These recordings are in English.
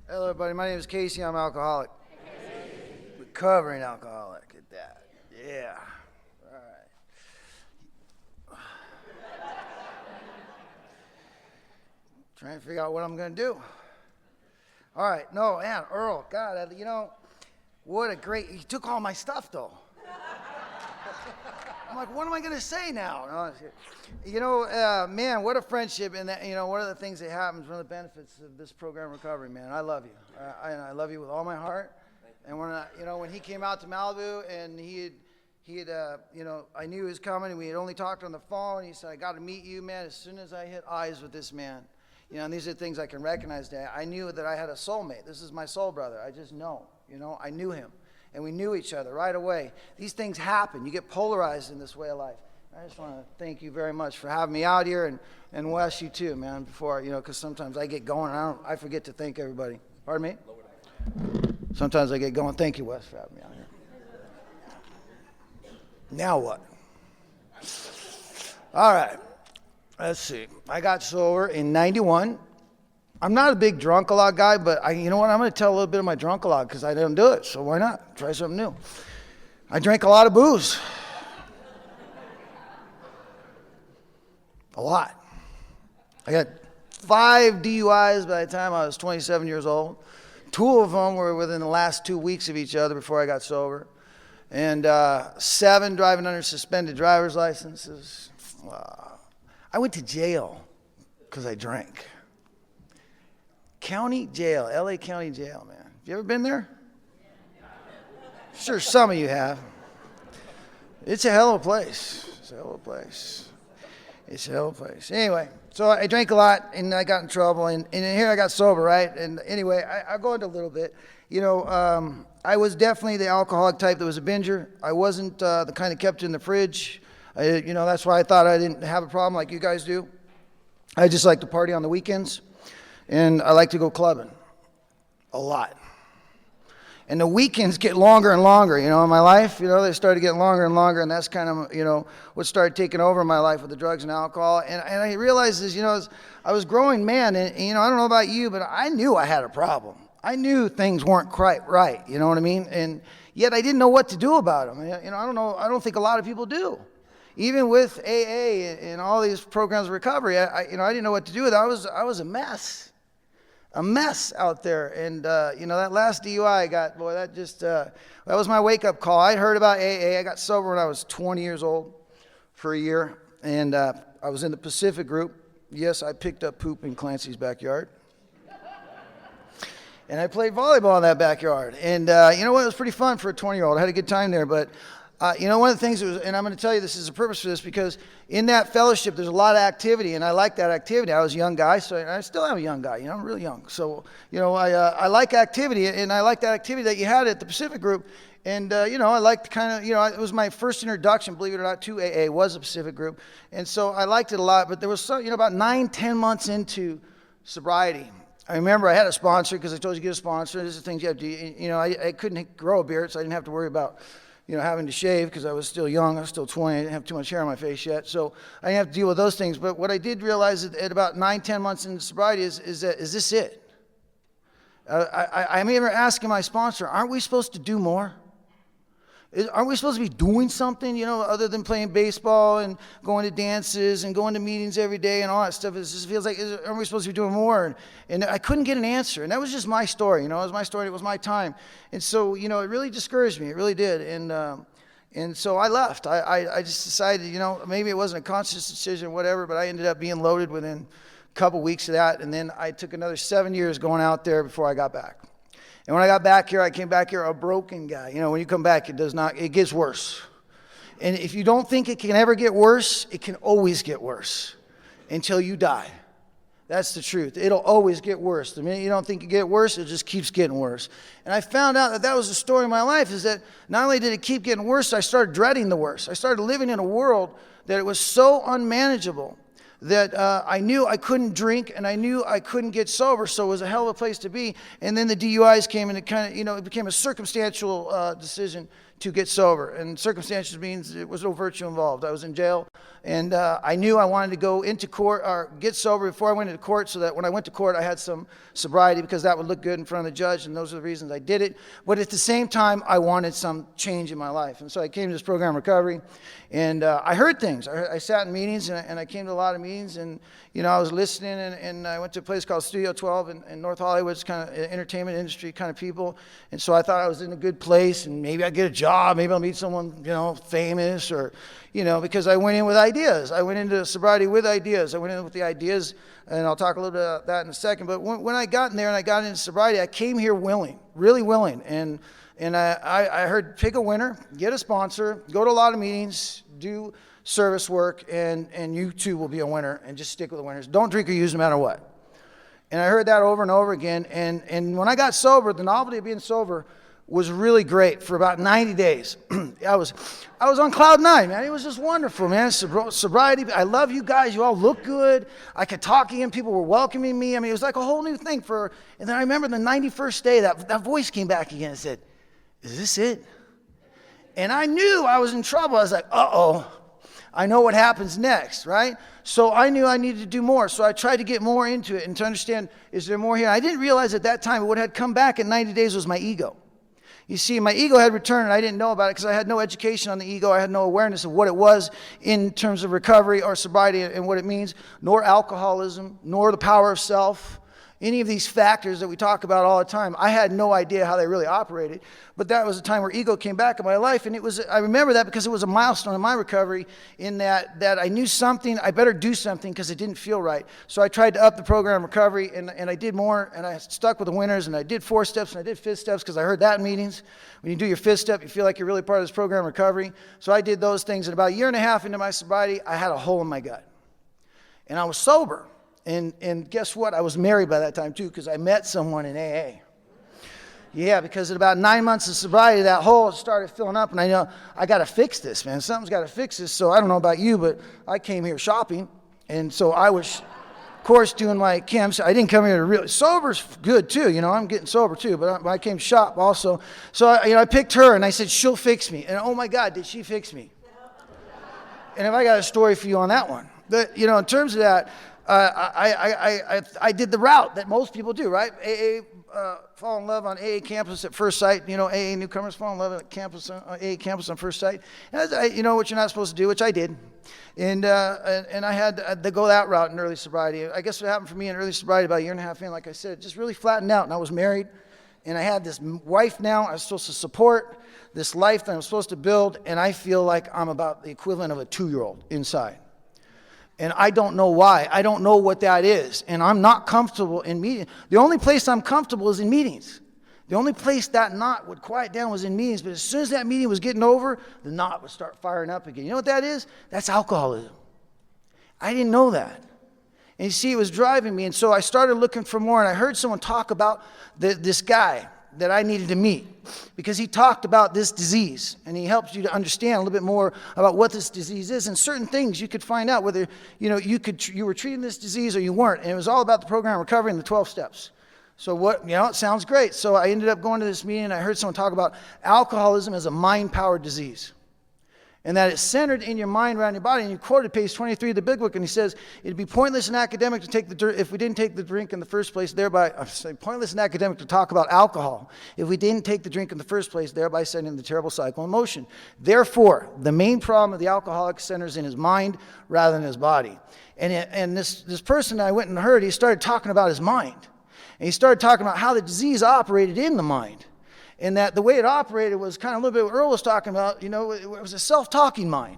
Hello, everybody. My name is Casey. I'm alcoholic. Recovering alcoholic at that. Yeah. All right. Trying to figure out what I'm going to do. All right. No, man, Earl, God, what a great, he took all my stuff, though. I'm like, what am I going to say now? No, man, what a friendship. And, one of the things that happens, one of the benefits of this program, Recovery, man, I love you. I love you with all my heart. And when he came out to Malibu and I knew he was coming and we had only talked on the phone. And he said, I got to meet you, man, as soon as I hit eyes with this man. And these are things I can recognize today. I knew that I had a soulmate. This is my soul brother. I just know, I knew him. And we knew each other right away. These things happen. You get polarized in this way of life. I just want to thank you very much for having me out here, and Wes, you too, man, before, because sometimes I get going, and I forget to thank everybody. Pardon me? Sometimes I get going. Thank you, Wes, for having me out here. Now what? All right. Let's see. I got sober in 91. I'm not a big drunk-a-lot guy, but you know what? I'm going to tell a little bit of my drunk-a-lot because I didn't do it, so why not? Try something new. I drank a lot of booze. A lot. I got 5 DUIs by the time I was 27 years old. 2 of them were within the last 2 weeks of each other before I got sober. And 7 driving under suspended driver's licenses. I went to jail because I drank. County jail, LA County Jail, man. Have you ever been there? Sure, some of you have. It's a hell of a place. It's a hell of a place. It's a hell of a place. Anyway, so I drank a lot, and I got in trouble, and here I got sober, right? And anyway, I'll go into a little bit. I was definitely the alcoholic type that was a binger. I wasn't the kind that kept it in the fridge. That's why I thought I didn't have a problem like you guys do. I just like to party on the weekends. And I like to go clubbing a lot. And the weekends get longer and longer, in my life. They started getting longer and longer, and that's kind of, what started taking over my life with the drugs and alcohol. And I realized as I was growing man, and I don't know about you, but I knew I had a problem. I knew things weren't quite right, you know what I mean? And yet I didn't know what to do about them. I don't think a lot of people do. Even with AA and all these programs of recovery, I didn't know what to do with it. I was a mess. A mess out there, and that last DUI I got, boy, that was my wake-up call. I'd heard about AA. I got sober when I was 20 years old for a year, and I was in the Pacific group. Yes, I picked up poop in Clancy's backyard, and I played volleyball in that backyard. And it was pretty fun for a 20-year-old. I had a good time there, but one of the things and I'm going to tell you this is a purpose for this, because in that fellowship there's a lot of activity, and I like that activity. I was a young guy, so I still am a young guy. I'm really young. So I like activity, and I like that activity that you had at the Pacific group. And I liked it was my first introduction, believe it or not, to AA was the Pacific group, and so I liked it a lot. But there was some, about 9-10 months into sobriety. I remember I had a sponsor, because I told you to get a sponsor. These are things you have to. I couldn't grow a beard, so I didn't have to worry about having to shave, because I was still young. I was still 20. I didn't have too much hair on my face yet. So I didn't have to deal with those things. But what I did realize at about 9-10 months into sobriety is this it? I remember asking my sponsor, aren't we supposed to do more? Aren't we supposed to be doing something, other than playing baseball and going to dances and going to meetings every day and all that stuff? It just feels like, aren't we supposed to be doing more? And I couldn't get an answer. And that was just my story, It was my story. It was my time. And so, it really discouraged me. It really did. And so I left. I just decided, maybe it wasn't a conscious decision or whatever, but I ended up being loaded within a couple weeks of that. And then I took another 7 years going out there before I got back. And when I got back here, I came back here a broken guy. When you come back, it gets worse. And if you don't think it can ever get worse, it can always get worse until you die. That's the truth. It'll always get worse. The minute you don't think it get worse, it just keeps getting worse. And I found out that was the story of my life, is that not only did it keep getting worse, I started dreading the worst. I started living in a world that it was so unmanageable that I knew I couldn't drink, and I knew I couldn't get sober, so it was a hell of a place to be. And then the DUIs came, and it kind of, it became a circumstantial decision to get sober. And circumstances means it was no virtue involved. I was in jail, and I knew I wanted to go into court or get sober before I went into court, so that when I went to court I had some sobriety, because that would look good in front of the judge, and those are the reasons I did it. But at the same time, I wanted some change in my life. And so I came to this program recovery, and I heard things. I sat in meetings, and I came to a lot of meetings, and I was listening, and I went to a place called Studio 12 in North Hollywood. It's kind of entertainment industry kind of people. And so I thought I was in a good place, and maybe I'd get a job, maybe I'll meet someone, famous, or, because I went in with ideas. I went into sobriety with ideas. I went in with the ideas, and I'll talk a little bit about that in a second. But when I got in there and I got into sobriety, I came here willing, really willing. And I heard, pick a winner, get a sponsor, go to a lot of meetings, do service work, and you too will be a winner, and just stick with the winners. Don't drink or use no matter what. And I heard that over and over again. And when I got sober, the novelty of being sober was really great for about 90 days. I was on cloud nine, man. It was just wonderful, man. Sobriety. I love you guys. You all look good. I could talk again. People were welcoming me. I mean, it was like a whole new thing. And then I remember the 91st day, that voice came back again and said, "Is this it?" And I knew I was in trouble. I was like, uh-oh. I know what happens next, right? So I knew I needed to do more. So I tried to get more into it and to understand, is there more here? I didn't realize at that time what had come back in 90 days was my ego. You see, my ego had returned, and I didn't know about it because I had no education on the ego. I had no awareness of what it was in terms of recovery or sobriety and what it means, nor alcoholism, nor the power of self. Any of these factors that we talk about all the time, I had no idea how they really operated. But that was a time where ego came back in my life, and I remember that because it was a milestone in my recovery, in that I knew something, I better do something because it didn't feel right. So I tried to up the program recovery, and I did more, and I stuck with the winners, and I did 4 steps, and I did 5th steps because I heard that in meetings. When you do your 5th step, you feel like you're really part of this program recovery. So I did those things, and about a year and a half into my sobriety, I had a hole in my gut. And I was sober. And guess what? I was married by that time too, because I met someone in AA. Yeah, because at about 9 months of sobriety, that hole started filling up, and I know I got to fix this, man. Something's got to fix this. So I don't know about you, but I came here shopping, and so I was, of course, doing my camps. I didn't come here to really sober's good too. I'm getting sober too, but I came to shop also. So I picked her, and I said she'll fix me. And oh my God, did she fix me? And if I got a story for you on that one, but in terms of that. I did the route that most people do, right? Fall in love on AA campus at first sight. AA newcomers fall in love at AA campus on first sight. And what you're not supposed to do, which I did. And I had to go that route in early sobriety. I guess what happened for me in early sobriety about a year and a half in, like I said, just really flattened out. And I was married, and I had this wife now I was supposed to support, this life that I'm supposed to build, and I feel like I'm about the equivalent of a 2-year-old inside. And I don't know why. I don't know what that is. And I'm not comfortable in meetings. The only place I'm comfortable is in meetings. The only place that knot would quiet down was in meetings. But as soon as that meeting was getting over, the knot would start firing up again. You know what that is? That's alcoholism. I didn't know that. And you see, it was driving me. And so I started looking for more. And I heard someone talk about this guy that I needed to meet, because he talked about this disease, and he helps you to understand a little bit more about what this disease is, and certain things you could find out whether you were treating this disease or you weren't. And it was all about the program recovery and the 12 steps. So it sounds great. So I ended up going to this meeting, and I heard someone talk about alcoholism as a mind-powered disease, and that it's centered in your mind around your body. And you quoted page 23 of the Big Book, and he says, it'd be pointless and academic to take if we didn't take the drink in the first place, pointless and academic to talk about alcohol if we didn't take the drink in the first place, thereby setting the terrible cycle in motion. Therefore, the main problem of the alcoholic centers in his mind rather than his body. And this person I went and heard, he started talking about his mind. And he started talking about how the disease operated in the mind. And that the way it operated was kind of a little bit what Earl was talking about. It was a self-talking mind.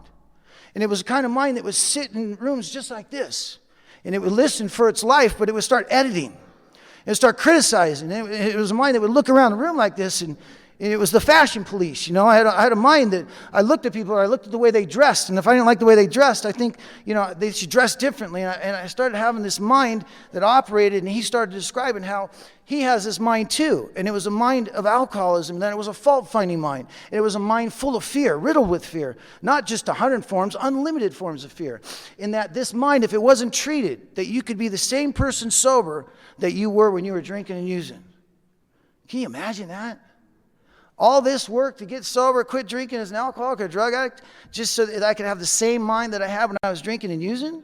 And it was a kind of mind that would sit in rooms just like this. And it would listen for its life, but it would start editing. And start criticizing. It was a mind that would look around the room like this, and it was the fashion police. I had a mind that I looked at people, and I looked at the way they dressed. And if I didn't like the way they dressed, I think, they should dress differently. And I started having this mind that operated, and he started describing how he has this mind too. And it was a mind of alcoholism. Then it was a fault-finding mind. It was a mind full of fear, riddled with fear. Not just 100 forms, unlimited forms of fear. In that this mind, if it wasn't treated, that you could be the same person sober that you were when you were drinking and using. Can you imagine that? All this work to get sober, quit drinking as an alcoholic or drug addict, just so that I could have the same mind that I had when I was drinking and using?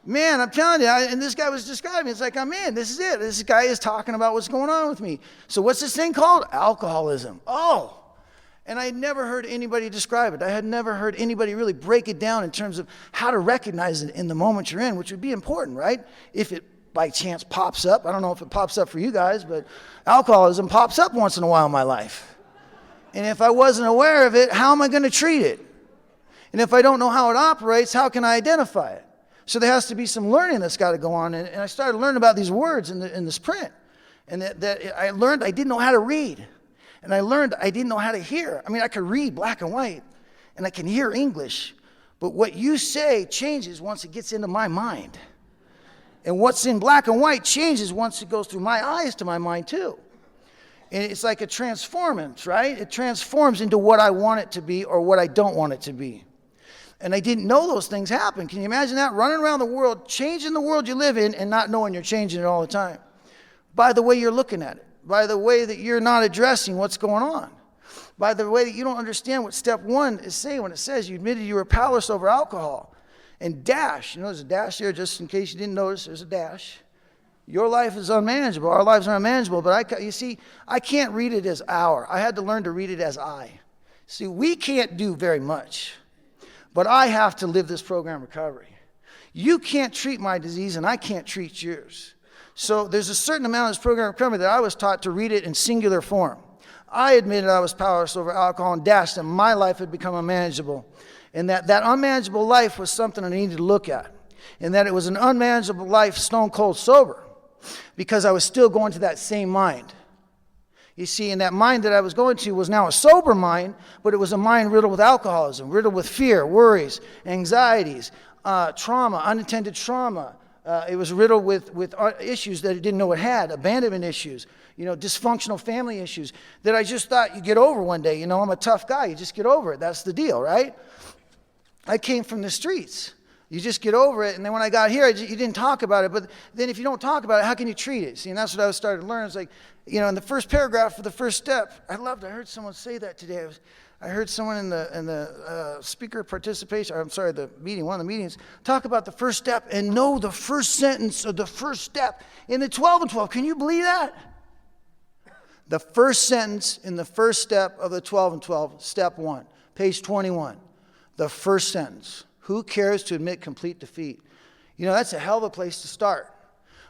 Man, I'm telling you, and this guy was describing, it's like, I'm in, this is it. This guy is talking about what's going on with me. So what's this thing called? Alcoholism. Oh, and I had never heard anybody describe it. I had never heard anybody really break it down in terms of how to recognize it in the moment you're in, which would be important, right? If it by chance pops up. I don't know if it pops up for you guys, but alcoholism pops up once in a while in my life. And if I wasn't aware of it, how am I going to treat it? And if I don't know how it operates, how can I identify it? So there has to be some learning that's got to go on. And I started learning about these words in this print. And that I learned I didn't know how to read. And I learned I didn't know how to hear. I mean, I could read black and white, and I can hear English. But what you say changes once it gets into my mind. And what's in black and white changes once it goes through my eyes to my mind too. And it's like a transformance, right? It transforms into what I want it to be or what I don't want it to be. And I didn't know those things happen. Can you imagine that? Running around the world, changing the world you live in and not knowing you're changing it all the time. By the way you're looking at it. By the way that you're not addressing what's going on. By the way that you don't understand what step 1 is saying when it says you admitted you were powerless over alcohol. And dash, there's a dash there just in case you didn't notice, there's a dash. Your life is unmanageable. Our lives are unmanageable. But you see, I can't read it as our. I had to learn to read it as I. See, we can't do very much. But I have to live this program recovery. You can't treat my disease and I can't treat yours. So there's a certain amount of this program recovery that I was taught to read it in singular form. I admitted I was powerless over alcohol and dashed that my life had become unmanageable. And that unmanageable life was something I needed to look at. And that it was an unmanageable life stone cold sober. Because I was still going to that same mind. You see, and that mind that I was going to was now a sober mind, but it was a mind riddled with alcoholism, riddled with fear, worries, anxieties, trauma, unintended trauma. It was riddled with issues that it didn't know it had, abandonment issues, dysfunctional family issues that I just thought you get over one day. I'm a tough guy. You just get over it. That's the deal, right? I came from the streets. You just get over it. And then when I got here, you didn't talk about it. But then if you don't talk about it, how can you treat it? See, and that's what I was starting to learn. It's like, in the first paragraph for the first step, I heard someone say that today. I heard someone in the speaker participation, the meeting, one of the meetings, talk about the first step and know the first sentence of the first step in the 12 and 12. Can you believe that? The first sentence in the first step of the 12 and 12, step 1, page 21. The first sentence. Who cares to admit complete defeat? That's a hell of a place to start.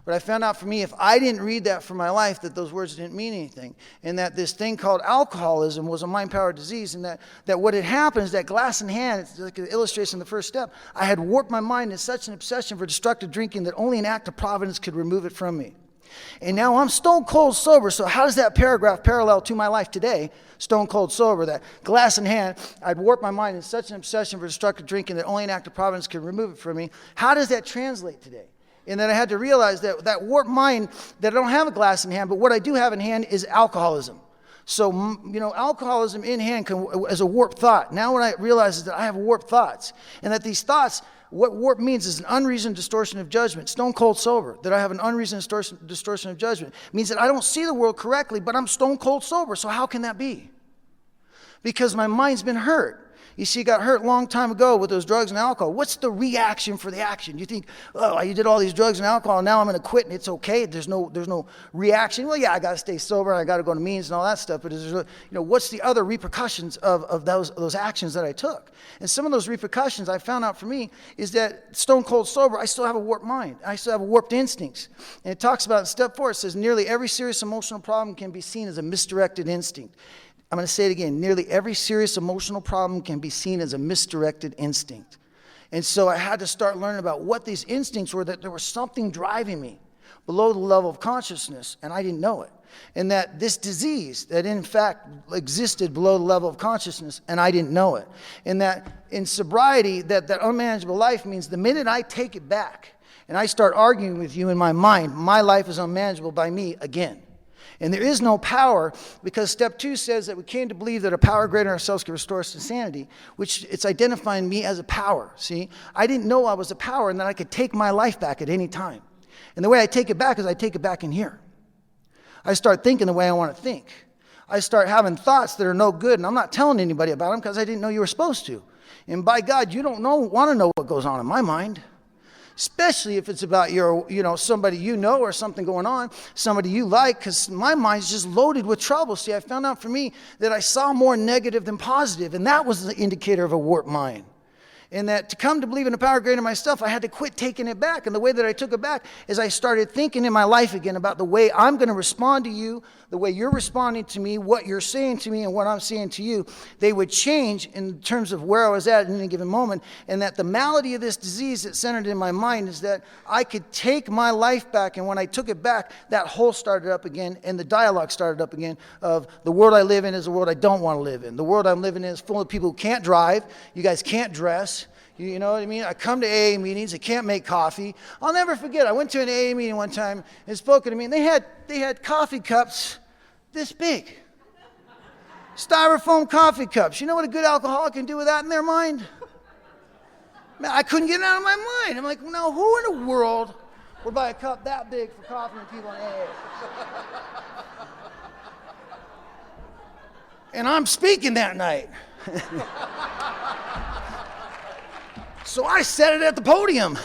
But I found out for me, if I didn't read that for my life, that those words didn't mean anything. And that this thing called alcoholism was a mind-powered disease. And that what had happened is that glass in hand, it's like an illustration of the first step, I had warped my mind in such an obsession for destructive drinking that only an act of providence could remove it from me. And now I'm stone cold sober. So how does that paragraph parallel to my life today? Stone cold sober, that glass in hand, I'd warped my mind in such an obsession for destructive drinking that only an act of providence could remove it from me. How does that translate today? And then I had to realize that warped mind, that I don't have a glass in hand, but what I do have in hand is alcoholism. So, alcoholism in hand is a warped thought. Now what I realize is that I have warped thoughts. And that these thoughts, what warp means is an unreasoned distortion of judgment. Stone cold sober, that I have an unreasoned distortion of judgment. Means that I don't see the world correctly, but I'm stone cold sober. So how can that be? Because my mind's been hurt. You see, it got hurt a long time ago with those drugs and alcohol. What's the reaction for the action? You think, oh, you did all these drugs and alcohol, and now I'm going to quit and it's okay. There's no reaction. Well, yeah, I got to stay sober, and I got to go to meetings and all that stuff. But what's the other repercussions of those actions that I took? And some of those repercussions I found out for me is that stone cold sober, I still have a warped mind. I still have warped instincts. And it talks about in step 4, it says nearly every serious emotional problem can be seen as a misdirected instinct. I'm going to say it again. Nearly every serious emotional problem can be seen as a misdirected instinct. And so I had to start learning about what these instincts were, that there was something driving me below the level of consciousness, and I didn't know it. And that this disease that in fact existed below the level of consciousness, and I didn't know it. And that in sobriety, that unmanageable life means the minute I take it back and I start arguing with you in my mind, my life is unmanageable by me again. And there is no power, because step 2 says that we came to believe that a power greater than ourselves can restore us to sanity, which it's identifying me as a power. See, I didn't know I was a power and that I could take my life back at any time. And the way I take it back is I take it back in here. I start thinking the way I want to think. I start having thoughts that are no good, and I'm not telling anybody about them because I didn't know you were supposed to. And by God, you don't want to know what goes on in my mind, especially if it's about somebody you know or something going on, somebody you like, because my mind's just loaded with trouble. See, I found out for me that I saw more negative than positive, and that was the indicator of a warped mind. And that to come to believe in the power greater than myself, I had to quit taking it back. And the way that I took it back is I started thinking in my life again about the way I'm going to respond to you, the way you're responding to me, what you're saying to me, and what I'm saying to you. They would change in terms of where I was at in any given moment. And that the malady of this disease that centered in my mind is that I could take my life back. And when I took it back, that hole started up again, and the dialogue started up again of the world I live in is a world I don't want to live in. The world I'm living in is full of people who can't drive. You guys can't dress. You know what I mean? I come to AA meetings. I can't make coffee. I'll never forget. I went to an AA meeting one time and spoke to me. And they had coffee cups this big, styrofoam coffee cups. You know what a good alcoholic can do with that in their mind? Man, I couldn't get it out of my mind. I'm like, now who in the world would buy a cup that big for coffee and people in AA? And I'm speaking that night. So I said it at the podium,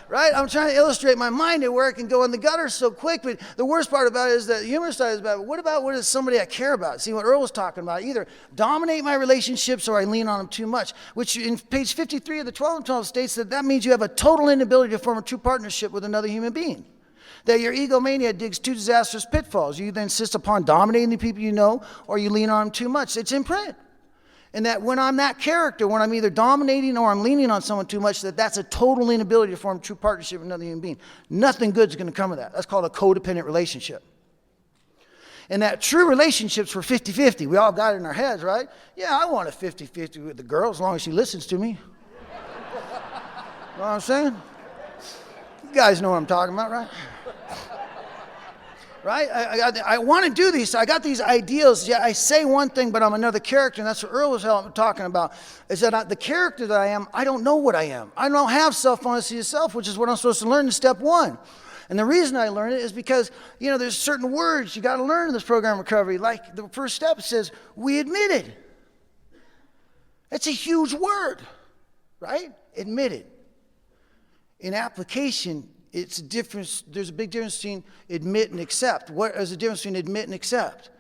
right? I'm trying to illustrate my mind at where it can go in the gutter so quick. But the worst part about it is that the humorous side is about, what is somebody I care about? See what Earl was talking about, either dominate my relationships or I lean on them too much, which in page 53 of the 12 and 12 states that means you have a total inability to form a true partnership with another human being. That your egomania digs two disastrous pitfalls. You either insist upon dominating the people you know or you lean on them too much. It's in print. And that when I'm that character, when I'm either dominating or I'm leaning on someone too much, that's a total inability to form true partnership with another human being. Nothing good is going to come of that. That's called a codependent relationship. And that true relationships were 50-50. We all got it in our heads, right? Yeah, I want a 50-50 with the girl as long as she listens to me. You know what I'm saying? You guys know what I'm talking about, right? Right? I want to do these. I got these ideals. Yeah, I say one thing, but I'm another character, and that's what Earl was talking about, is that the character that I am, I don't know what I am. I don't have self-honesty of self, which is what I'm supposed to learn in step one. And the reason I learn it is because, there's certain words you got to learn in this program recovery. Like the first step says, we admitted. That's a huge word, right? Admitted. In application, there's a big difference between admit and accept. What is the difference between admit and accept?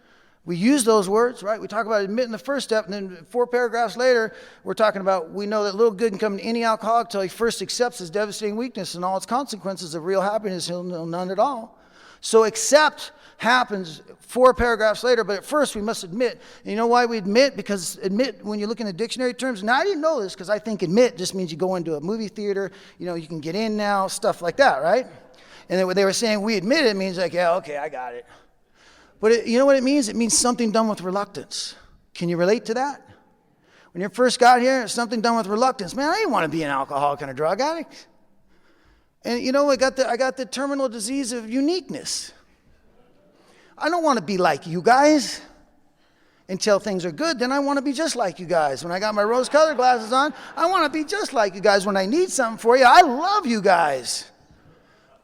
We use those words, right? We talk about admit in the first step, and then 4 paragraphs later, we're talking about we know that little good can come to any alcoholic until he first accepts his devastating weakness and all its consequences of real happiness. He'll know none at all. So accept happens 4 paragraphs later, but at first we must admit. And you know why we admit? Because admit, when you look in the dictionary terms, now I didn't know this because I think admit just means you go into a movie theater, you can get in now, stuff like that, right? And then they were saying we admit it means like, yeah, okay, I got it. But you know what it means? It means something done with reluctance. Can you relate to that? When you first got here, something done with reluctance. Man, I didn't want to be an alcoholic and a drug addict. And I got the terminal disease of uniqueness. I don't want to be like you guys until things are good. Then I want to be just like you guys. When I got my rose-colored glasses on, I want to be just like you guys. When I need something for you, I love you guys.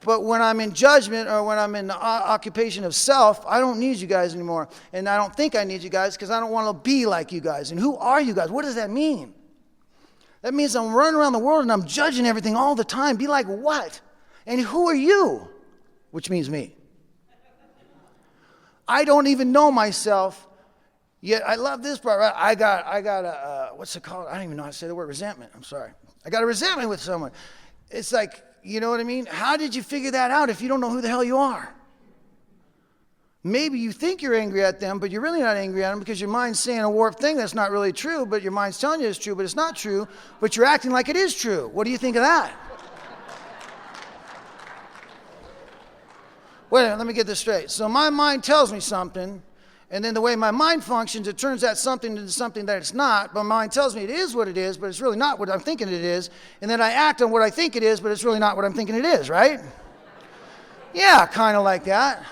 But when I'm in judgment or when I'm in the occupation of self, I don't need you guys anymore. And I don't think I need you guys because I don't want to be like you guys. And who are you guys? What does that mean? That means I'm running around the world and I'm judging everything all the time. Be like what? And who are you? Which means me. I don't even know myself, yet I love this part, right? I got a, what's it called? I don't even know how to say the word resentment. I'm sorry. I got a resentment with someone. It's like, you know what I mean? How did you figure that out if you don't know who the hell you are? Maybe you think you're angry at them, but you're really not angry at them because your mind's saying a warped thing that's not really true, but your mind's telling you it's true, but it's not true, but you're acting like it is true. What do you think of that? Wait a minute, let me get this straight. So my mind tells me something, and then the way my mind functions, it turns that something into something that it's not, but my mind tells me it is what it is, but it's really not what I'm thinking it is, and then I act on what I think it is, but it's really not what I'm thinking it is, right? Yeah, kind of like that.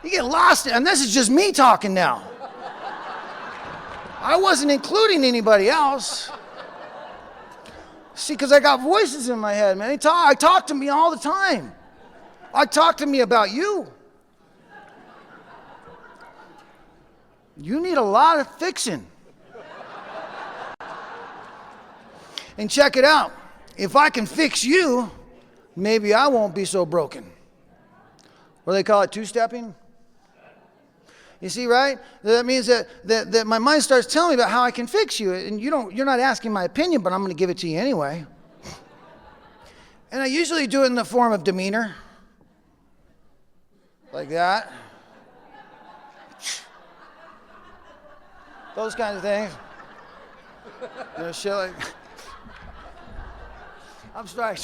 You get lost, and this is just me talking now. I wasn't including anybody else. See, because I got voices in my head, man. I talk to me all the time. I talk to me about you. You need a lot of fixing. And check it out. If I can fix you, maybe I won't be so broken. What do they call it, two-stepping? You see, right? That means that my mind starts telling me about how I can fix you. And you're not asking my opinion, but I'm going to give it to you anyway. And I usually do it in the form of demeanor. Like that. Those kinds of things. Shit like... I'm sorry.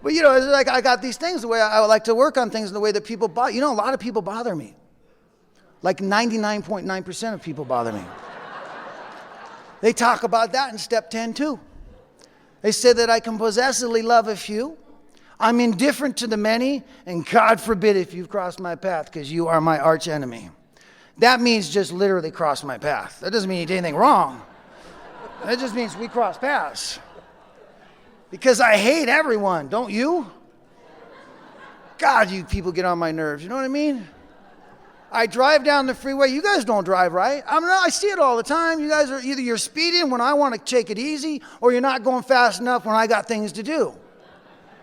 But it's like I got these things, the way I would like to work on things in the way that people bother. A lot of people bother me. Like 99.9% of people bother me. They talk about that in step 10 too. They say that I can possessively love a few. I'm indifferent to the many, and God forbid if you've crossed my path, because you are my arch enemy. That means just literally cross my path. That doesn't mean you did anything wrong. That just means we cross paths. Because I hate everyone, don't you? God, you people get on my nerves, you know what I mean? I drive down the freeway. You guys don't drive right. I see it all the time. You guys are either you're speeding when I want to take it easy, or you're not going fast enough when I got things to do.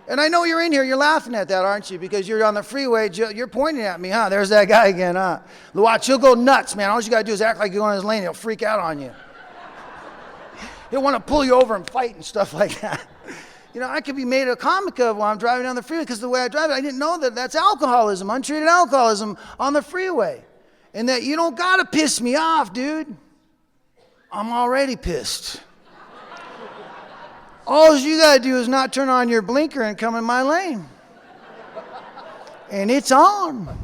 And I know you're in here. You're laughing at that, aren't you? Because you're on the freeway. You're pointing at me, huh? There's that guy again, huh? Watch, he'll go nuts, man. All you got to do is act like you're on his lane. He'll freak out on you. He'll want to pull you over and fight and stuff like that. I could be made a comic of while I'm driving down the freeway because the way I drive it, I didn't know that that's alcoholism, untreated alcoholism on the freeway. And that you don't got to piss me off, dude. I'm already pissed. All you got to do is not turn on your blinker and come in my lane. And it's on.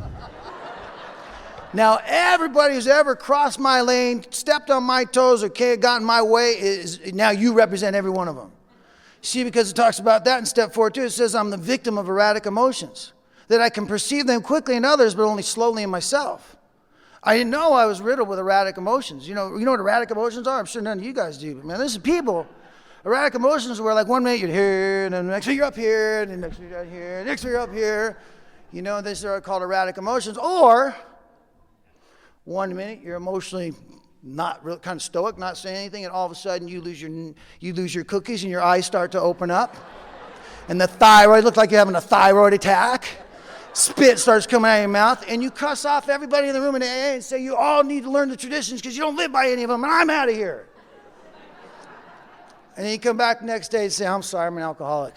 Now, everybody who's ever crossed my lane, stepped on my toes, or got in my way, now you represent every one of them. See, because it talks about that in step 4 too. It says I'm the victim of erratic emotions. That I can perceive them quickly in others, but only slowly in myself. I didn't know I was riddled with erratic emotions. You know what erratic emotions are? I'm sure none of you guys do. But man, this is people. Erratic emotions where like one minute you're here, and then the next minute you're up here, and then the next minute you're down here, next minute you're up here. These are called erratic emotions. Or 1 minute you're emotionally not real, kind of stoic, not saying anything, and all of a sudden you lose your cookies and your eyes start to open up, and the thyroid looks like you're having a thyroid attack. Spit starts coming out of your mouth, and you cuss off everybody in the room in AA and say you all need to learn the traditions because you don't live by any of them, and I'm out of here. And then you come back the next day and say, I'm sorry, I'm an alcoholic.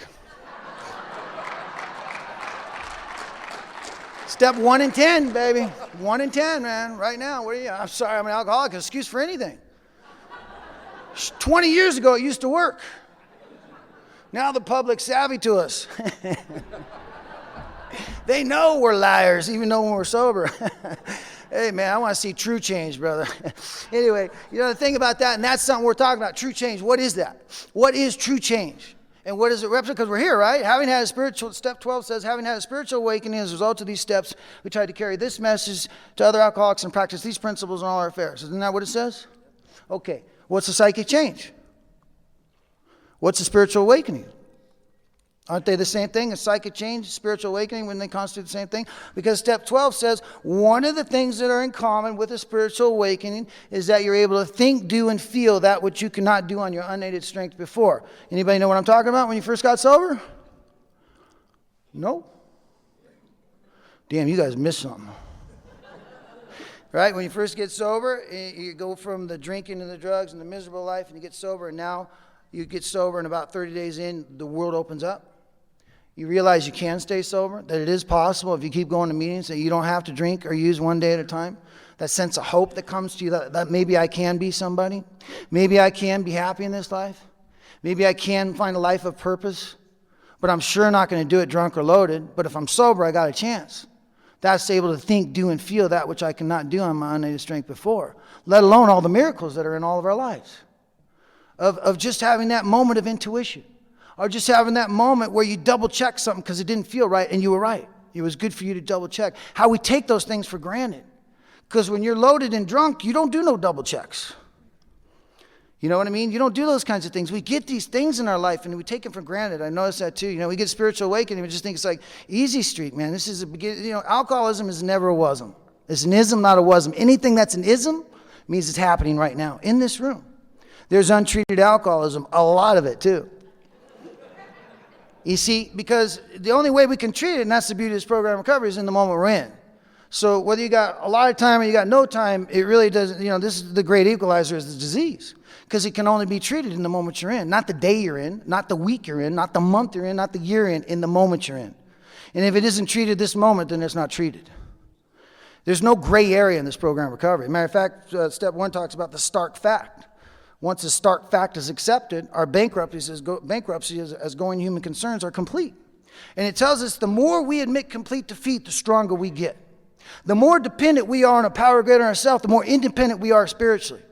Step 1 in 10, baby. 1 in 10, man. Right now, what are you? I'm sorry, I'm an alcoholic. Excuse for anything. 20 years ago, it used to work. Now the public's savvy to us. They know we're liars, even though when we're sober. Hey, man, I want to see true change, brother. Anyway, the thing about that, and that's something we're talking about, true change. What is that? What is true change? And what does it represent? Because we're here, right? Step 12 says, having had a spiritual awakening as a result of these steps, we try to carry this message to other alcoholics and practice these principles in all our affairs. Isn't that what it says? Okay. What's a psychic change? What's a spiritual awakening? Aren't they the same thing? A psychic change, spiritual awakening, when they constitute the same thing? Because step 12 says one of the things that are in common with a spiritual awakening is that you're able to think, do, and feel that which you cannot do on your unaided strength before. Anybody know what I'm talking about when you first got sober? No? Damn, you guys missed something. Right? When you first get sober, you go from the drinking and the drugs and the miserable life, and you get sober, and now you get sober, and about 30 days in, the world opens up. You realize you can stay sober, that it is possible if you keep going to meetings, that you don't have to drink or use one day at a time. That sense of hope that comes to you, that maybe I can be somebody. Maybe I can be happy in this life. Maybe I can find a life of purpose. But I'm sure not going to do it drunk or loaded. But if I'm sober, I got a chance. That's able to think, do, and feel that which I cannot do on my unaided strength before. Let alone all the miracles that are in all of our lives. Of just having that moment of intuition. Or just having that moment where you double check something because it didn't feel right and you were right. It was good for you to double check. How we take those things for granted. Because when you're loaded and drunk, you don't do no double checks. You know what I mean? You don't do those kinds of things. We get these things in our life and we take them for granted. I notice that too. We get spiritual awakening. We just think it's like easy street, man. This is a beginning. Alcoholism is never a wasm. It's an ism, not a wasm. Anything that's an ism It means it's happening right now in this room. There's untreated alcoholism, a lot of it too. You see, because the only way we can treat it, and that's the beauty of this program recovery, is in the moment we're in. So whether you got a lot of time or you got no time, it really doesn't, this is the great equalizer, is the disease. Because it can only be treated in the moment you're in. Not the day you're in, not the week you're in, not the month you're in, not the year in the moment you're in. And if it isn't treated this moment, then it's not treated. There's no gray area in this program recovery. Matter of fact, step 1 talks about the stark fact. Once the stark fact is accepted, our bankruptcy as going human concerns are complete. And it tells us the more we admit complete defeat, the stronger we get. The more dependent we are on a power greater than ourselves, the more independent we are spiritually.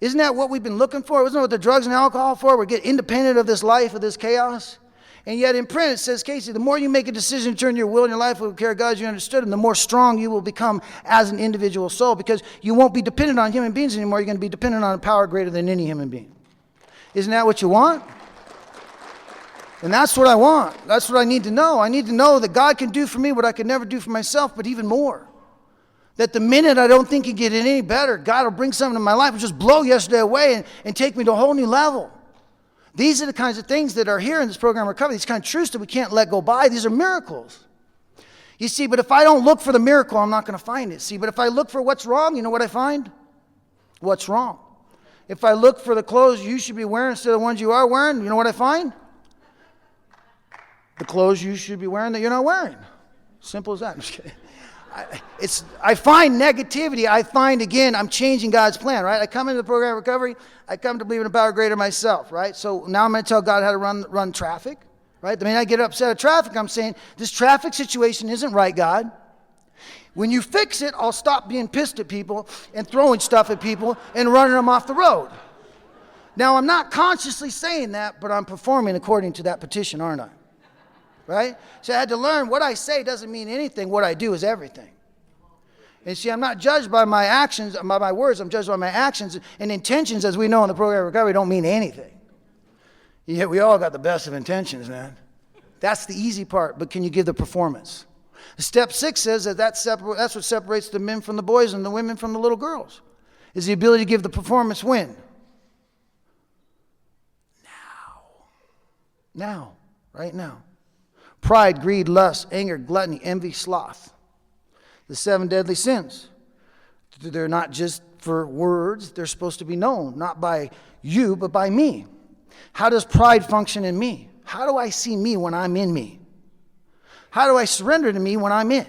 Isn't that what we've been looking for? Isn't that what the drugs and alcohol for? We get independent of this life, of this chaos. And yet in print it says, Casey, the more you make a decision to turn your will and your life over to the care of God as you understood Him, the more strong you will become as an individual soul, because you won't be dependent on human beings anymore. You're going to be dependent on a power greater than any human being. Isn't that what you want? And that's what I want. That's what I need to know. I need to know that God can do for me what I could never do for myself, but even more. That the minute I don't think it can get any better, God will bring something in my life and just blow yesterday away and take me to a whole new level. These are the kinds of things that are here in this program recovery. These kind of truths that we can't let go by. These are miracles. You see, but if I don't look for the miracle, I'm not going to find it. See, but if I look for what's wrong, you know what I find? What's wrong. If I look for the clothes you should be wearing instead of the ones you are wearing, you know what I find? The clothes you should be wearing that you're not wearing. Simple as that. I'm just kidding. I find negativity. I find, again, I'm changing God's plan, right? I come into the program of recovery. I come to believe in a power greater than myself, right? So now I'm going to tell God how to run traffic, right? The minute I get upset at traffic, I'm saying, this traffic situation isn't right, God. When you fix it, I'll stop being pissed at people and throwing stuff at people and running them off the road. Now, I'm not consciously saying that, but I'm performing according to that petition, aren't I? Right? So I had to learn what I say doesn't mean anything. What I do is everything. And see, I'm not judged by my actions, by my words. I'm judged by my actions. And intentions, as we know in the program of recovery, don't mean anything. Yet we all got the best of intentions, man. That's the easy part. But can you give the performance? Step 6 says that's what separates the men from the boys and the women from the little girls. Is the ability to give the performance when? Now. Right now. Pride, greed, lust, anger, gluttony, envy, sloth. The 7 deadly sins. They're not just for words. They're supposed to be known, not by you, but by me. How does pride function in me? How do I see me when I'm in me? How do I surrender to me when I'm in?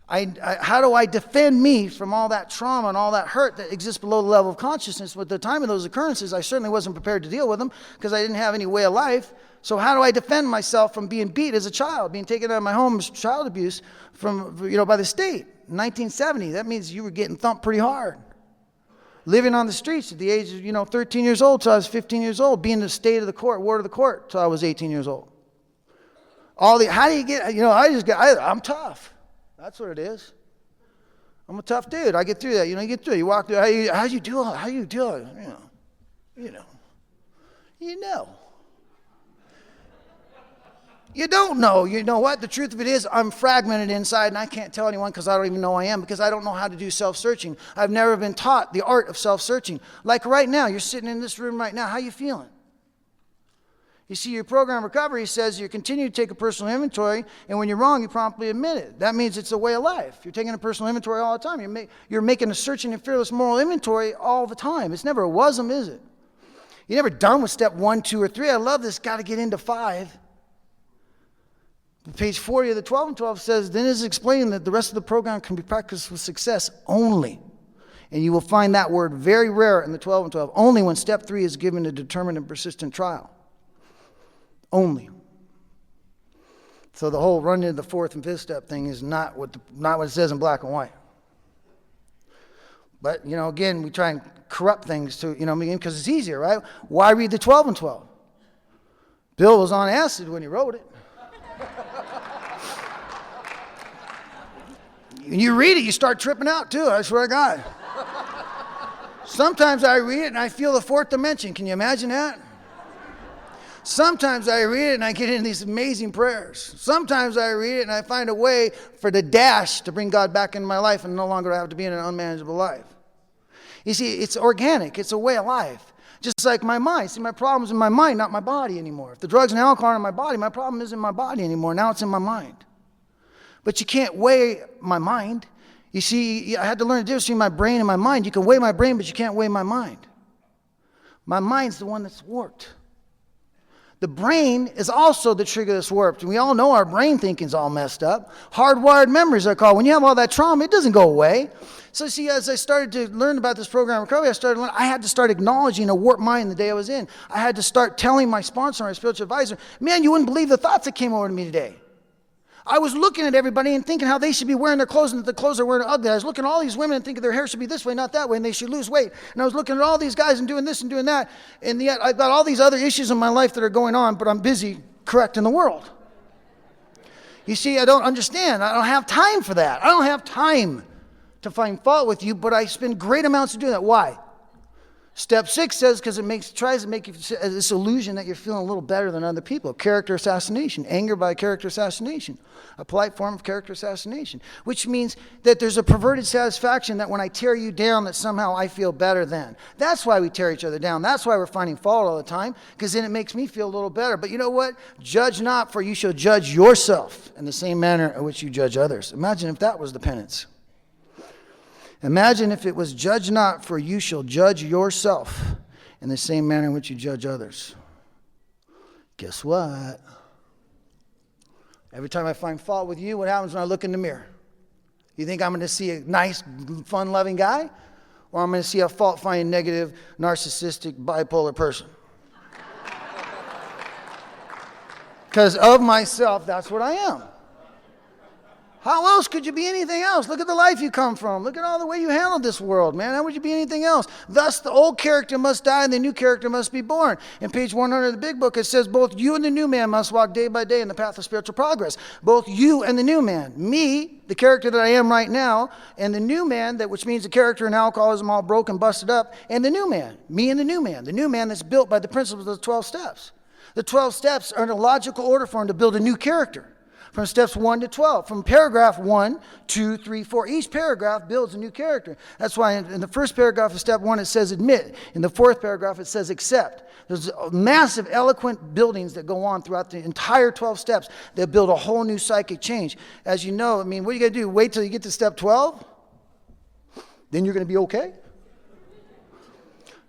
How do I defend me from all that trauma and all that hurt that exists below the level of consciousness? At the time of those occurrences, I certainly wasn't prepared to deal with them because I didn't have any way of life. So how do I defend myself from being beat as a child, being taken out of my home as child abuse by the state? In 1970, that means you were getting thumped pretty hard. Living on the streets at the age of 13 years old till I was 15 years old, being the state of the court, ward of the court till I was 18 years old. How do you get? I'm tough. That's what it is. I'm a tough dude. I get through that. You get through it. You walk through. How you do it? How you do it? You know. You don't know. You know what? The truth of it is I'm fragmented inside and I can't tell anyone because I don't even know I am, because I don't know how to do self-searching. I've never been taught the art of self-searching. Like right now, you're sitting in this room right now. How you feeling? You see, your program recovery says you continue to take a personal inventory, and when you're wrong, you promptly admit it. That means it's a way of life. You're taking a personal inventory all the time. You're making a searching and fearless moral inventory all the time. It's never a wasm, is it? You're never done with step 1, 2, or 3. I love this. Got to get into 5. Page 40 of the 12 and 12 says, then it is explained that the rest of the program can be practiced with success only. And you will find that word very rare in the 12 and 12, only when step 3 is given a determined and persistent trial. Only. So the whole run into the 4th and 5th step thing is not what it says in black and white. But, again, we try and corrupt things to, because it's easier, right? Why read the 12 and 12? Bill was on acid when he wrote it. When you read it, you start tripping out too, I swear to God. Sometimes I read it and I feel the 4th dimension. Can you imagine that? Sometimes I read it and I get into these amazing prayers. Sometimes I read it and I find a way for the dash to bring God back into my life and no longer have to be in an unmanageable life. You see, it's organic. It's a way of life. Just like my mind. See, my problem's in my mind, not my body anymore. If the drugs and alcohol are in my body, my problem isn't in my body anymore. Now it's in my mind. But you can't weigh my mind. You see, I had to learn the difference between my brain and my mind. You can weigh my brain, but you can't weigh my mind. My mind's the one that's warped. The brain is also the trigger that's warped. And we all know our brain thinking's all messed up. Hardwired memories are called. When you have all that trauma, it doesn't go away. So see, as I started to learn about this program of recovery, I had to start acknowledging a warped mind the day I was in. I had to start telling my sponsor, my spiritual advisor, man, you wouldn't believe the thoughts that came over to me today. I was looking at everybody and thinking how they should be wearing their clothes and that the clothes they're wearing are ugly. I was looking at all these women and thinking their hair should be this way, not that way, and they should lose weight. And I was looking at all these guys and doing this and doing that. And yet I've got all these other issues in my life that are going on, but I'm busy correcting the world. You see, I don't understand. I don't have time for that. I don't have time to find fault with you, but I spend great amounts of doing that. Why? Step 6 says, because tries to make you this illusion that you're feeling a little better than other people. Character assassination, anger by character assassination, a polite form of character assassination, which means that there's a perverted satisfaction that when I tear you down, that somehow I feel better then. That's why we tear each other down. That's why we're finding fault all the time, because then it makes me feel a little better. But you know what? Judge not, for you shall judge yourself in the same manner in which you judge others. Imagine if that was the penance. Imagine if it was judge not, for you shall judge yourself in the same manner in which you judge others. Guess what? Every time I find fault with you, what happens when I look in the mirror? You think I'm going to see a nice, fun-loving guy? Or I'm going to see a fault-finding, negative, narcissistic, bipolar person? Because of myself, that's what I am. How else could you be anything else? Look at the life you come from. Look at all the way you handled this world, man. How would you be anything else? Thus, the old character must die and the new character must be born. In page 100 of the big book, it says, both you and the new man must walk day by day in the path of spiritual progress. Both you and the new man. Me, the character that I am right now, and the new man, which means the character in alcoholism all broken, busted up, and the new man. Me and the new man. The new man that's built by the principles of the 12 steps. The 12 steps are in a logical order for him to build a new character. From steps 1 to 12, from paragraph 1, 2, 3, 4. Each paragraph builds a new character. That's why in the first paragraph of step 1 it says admit. In the fourth paragraph it says accept. There's massive, eloquent buildings that go on throughout the entire 12 steps that build a whole new psychic change. As you know, I mean, what are you going to do? Wait till you get to step 12? Then you're going to be okay?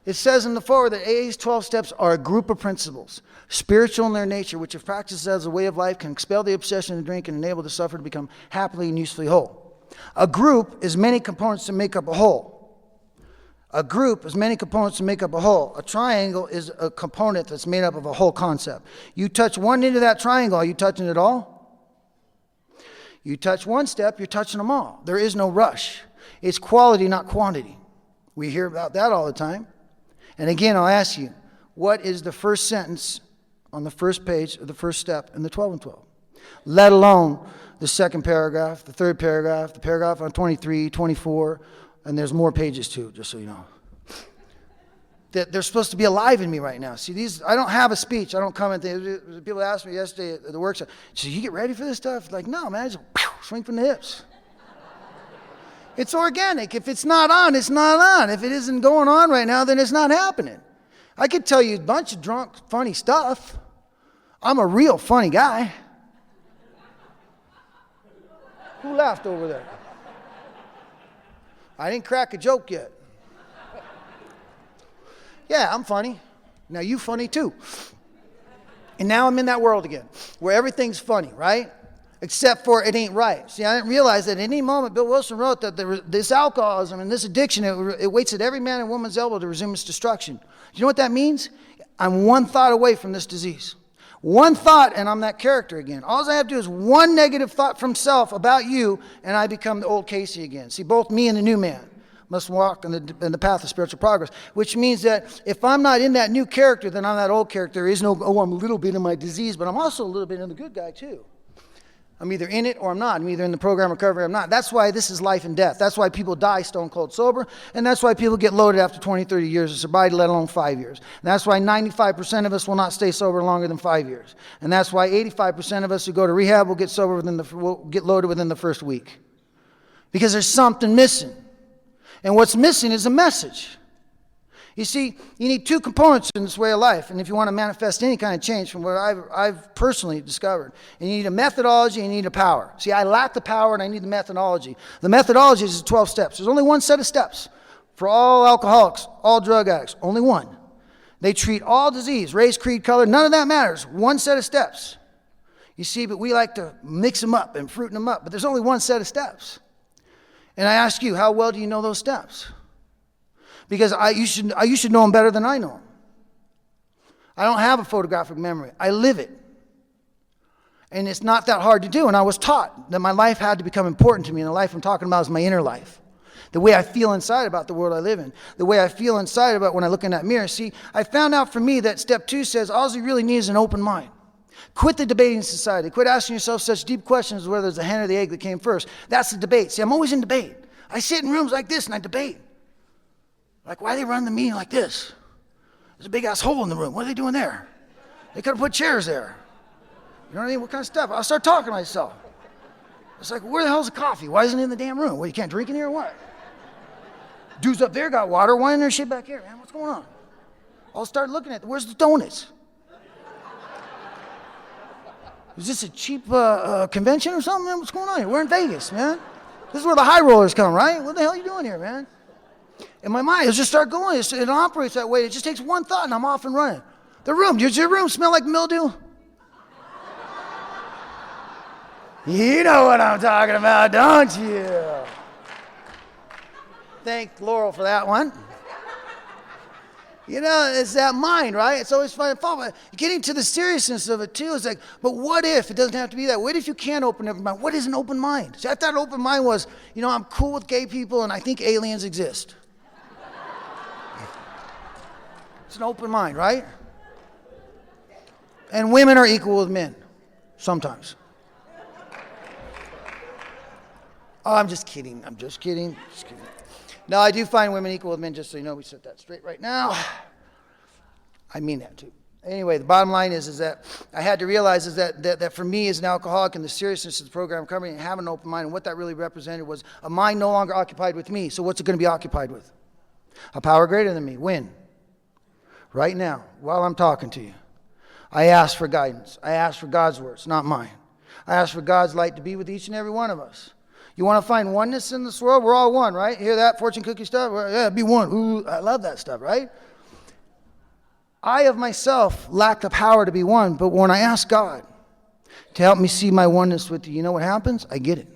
It says in the foreword that AA's 12 steps are a group of principles, spiritual in their nature, which if practiced as a way of life can expel the obsession to drink and enable the sufferer to become happily and usefully whole. A group is many components to make up a whole. A group is many components to make up a whole. A triangle is a component that's made up of a whole concept. You touch one end of that triangle, are you touching it all? You touch one step, you're touching them all. There is no rush. It's quality, not quantity. We hear about that all the time. And again, I'll ask you, what is the first sentence on the first page of the first step in the 12 and 12? Let alone the second paragraph, the third paragraph, the paragraph on 23, 24, and there's more pages too, just so you know. That they're supposed to be alive in me right now. See, I don't have a speech. I don't comment. People asked me yesterday at the workshop, so you get ready for this stuff? Like, no, man, I just swing from the hips. It's organic. If it's not on, it's not on. If it isn't going on right now, then it's not happening. I could tell you a bunch of drunk, funny stuff. I'm a real funny guy. Who laughed over there? I didn't crack a joke yet. Yeah, I'm funny. Now you funny too. And now I'm in that world again, where everything's funny, right? Except for it ain't right. See, I didn't realize that at any moment, Bill Wilson wrote that this alcoholism and this addiction, it waits at every man and woman's elbow to resume its destruction. You know what that means? I'm one thought away from this disease. One thought, and I'm that character again. All I have to do is one negative thought from self about you, and I become the old Casey again. See, both me and the new man must walk in the path of spiritual progress, which means that if I'm not in that new character, then I'm that old character. There is no, I'm a little bit in my disease, but I'm also a little bit in the good guy too. I'm either in it or I'm not. I'm either in the program of recovery or I'm not. That's why this is life and death. That's why people die stone cold sober. And that's why people get loaded after 20, 30 years of sobriety, let alone 5 years. And that's why 95% of us will not stay sober longer than 5 years. And that's why 85% of us who go to rehab will get loaded within the first week. Because there's something missing. And what's missing is a message. You see, you need two components in this way of life. And if you want to manifest any kind of change from what I've personally discovered, and you need a methodology and you need a power. See, I lack the power and I need the methodology. The methodology is 12 steps. There's only one set of steps for all alcoholics, all drug addicts. Only one. They treat all disease, race, creed, color, none of that matters. One set of steps. You see, but we like to mix them up and fruit them up. But there's only one set of steps. And I ask you, how well do you know those steps? Because you should know them better than I know them. I don't have a photographic memory. I live it. And it's not that hard to do. And I was taught that my life had to become important to me. And the life I'm talking about is my inner life. The way I feel inside about the world I live in. The way I feel inside about when I look in that mirror. See, I found out for me that step 2 says all you really need is an open mind. Quit the debating society. Quit asking yourself such deep questions as whether it's the hen or the egg that came first. That's the debate. See, I'm always in debate. I sit in rooms like this and I debate. Like, why are they running the meeting like this? There's a big-ass hole in the room. What are they doing there? They could have put chairs there. You know what I mean? What kind of stuff? I'll start talking to myself. It's like, where the hell's the coffee? Why isn't it in the damn room? Well, you can't drink in here or what? Dudes up there got water. Why isn't there shit back here, man? What's going on? I'll start looking at, where's the donuts? Is this a cheap convention or something, man? What's going on here? We're in Vegas, man. This is where the high rollers come, right? What the hell are you doing here, man? And my mind will just start going. It operates that way. It just takes one thought and I'm off and running. The room, does your room smell like mildew? You know what I'm talking about, don't you? Thank Laurel for that one. You know, it's that mind, right? It's always fun and fun. But getting to the seriousness of it, too, is like, but what if it doesn't have to be that? What if you can't open up your mind? What is an open mind? See, I thought an open mind was, you know, I'm cool with gay people and I think aliens exist. It's an open mind, right? And women are equal with men. Sometimes. Oh, I'm just kidding. I'm just kidding. Just kidding. No, I do find women equal with men, just so you know. We set that straight right now. I mean that too. Anyway, the bottom line is that I had to realize is that for me as an alcoholic and the seriousness of the program I'm covering and having an open mind, and what that really represented was a mind no longer occupied with me. So what's it going to be occupied with? A power greater than me. When? Right now, while I'm talking to you. I ask for guidance. I ask for God's words, not mine. I ask for God's light to be with each and every one of us. You want to find oneness in this world? We're all one, right? Hear that fortune cookie stuff? Yeah, be one. Ooh, I love that stuff, right? I of myself lack the power to be one, but when I ask God to help me see my oneness with you, you know what happens? I get it.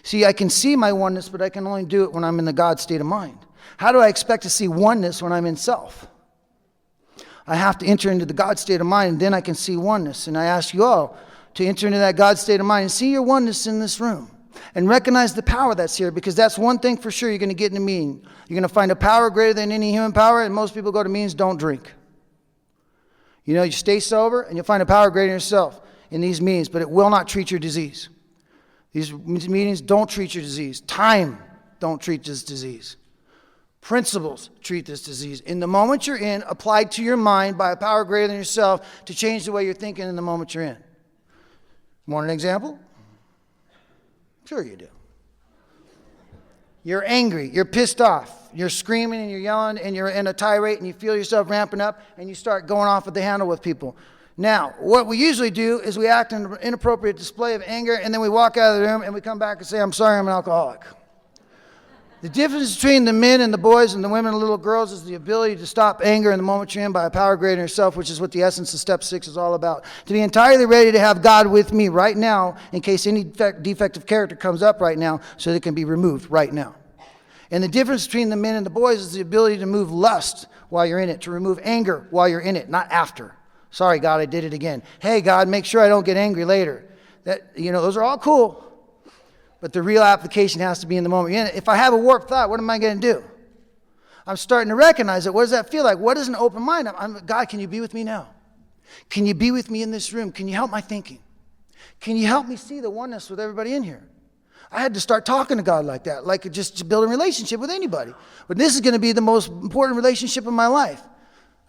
See, I can see my oneness, but I can only do it when I'm in the God state of mind. How do I expect to see oneness when I'm in self? I have to enter into the God state of mind, and then I can see oneness. And I ask you all to enter into that God state of mind and see your oneness in this room. And recognize the power that's here, because that's one thing for sure you're going to get in a meeting. You're going to find a power greater than any human power, and most people go to meetings, don't drink. You know, you stay sober, and you'll find a power greater than yourself in these meetings, but it will not treat your disease. These meetings don't treat your disease. Time don't treat this disease. Principles treat this disease. In the moment you're in, applied to your mind by a power greater than yourself to change the way you're thinking in the moment you're in. Want an example? Sure you do. You're angry, you're pissed off, you're screaming and you're yelling and you're in a tirade and you feel yourself ramping up and you start going off at the handle with people. Now, what we usually do is we act in an inappropriate display of anger and then we walk out of the room and we come back and say, I'm sorry, I'm an alcoholic. The difference between the men and the boys and the women and little girls is the ability to stop anger in the moment you're in by a power greater than yourself, which is what the essence of step 6 is all about. To be entirely ready to have God with me right now in case any defective character comes up right now so that it can be removed right now. And the difference between the men and the boys is the ability to move lust while you're in it, to remove anger while you're in it, not after. Sorry, God, I did it again. Hey, God, make sure I don't get angry later. Those are all cool. But the real application has to be in the moment. If I have a warped thought, what am I going to do? I'm starting to recognize it. What does that feel like? What is an open mind? God, can you be with me now? Can you be with me in this room? Can you help my thinking? Can you help me see the oneness with everybody in here? I had to start talking to God like that, like just to build a relationship with anybody. But this is going to be the most important relationship of my life.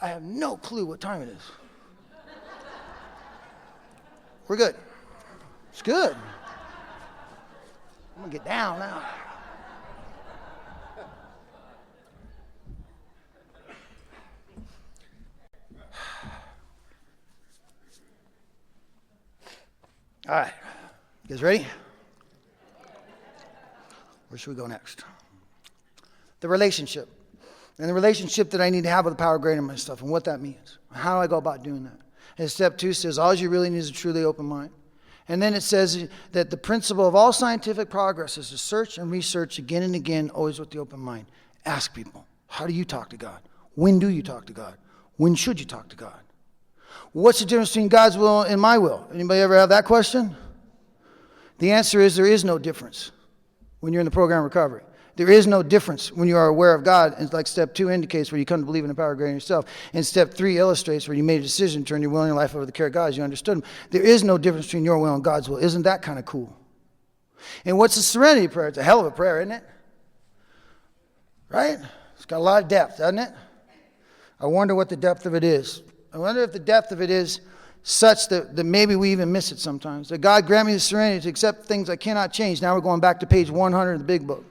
I have no clue what time it is. We're good. It's good. I'm going to get down now. All right. You guys ready? Where should we go next? The relationship. And the relationship that I need to have with the power greater than myself and what that means. How do I go about doing that? And step 2 says, all you really need is a truly open mind. And then it says that the principle of all scientific progress is to search and research again and again, always with the open mind. Ask people, how do you talk to God? When do you talk to God? When should you talk to God? What's the difference between God's will and my will? Anybody ever have that question? The answer is there is no difference when you're in the program of recovery. There is no difference when you are aware of God. It's like step 2 indicates where you come to believe in the power greater than yourself. And step 3 illustrates where you made a decision to turn your will and your life over to the care of God as you understood Him. There is no difference between your will and God's will. Isn't that kind of cool? And what's the serenity prayer? It's a hell of a prayer, isn't it? Right? It's got a lot of depth, doesn't it? I wonder what the depth of it is. I wonder if the depth of it is such that maybe we even miss it sometimes. That God grant me the serenity to accept things I cannot change. Now we're going back to page 100 of the big book.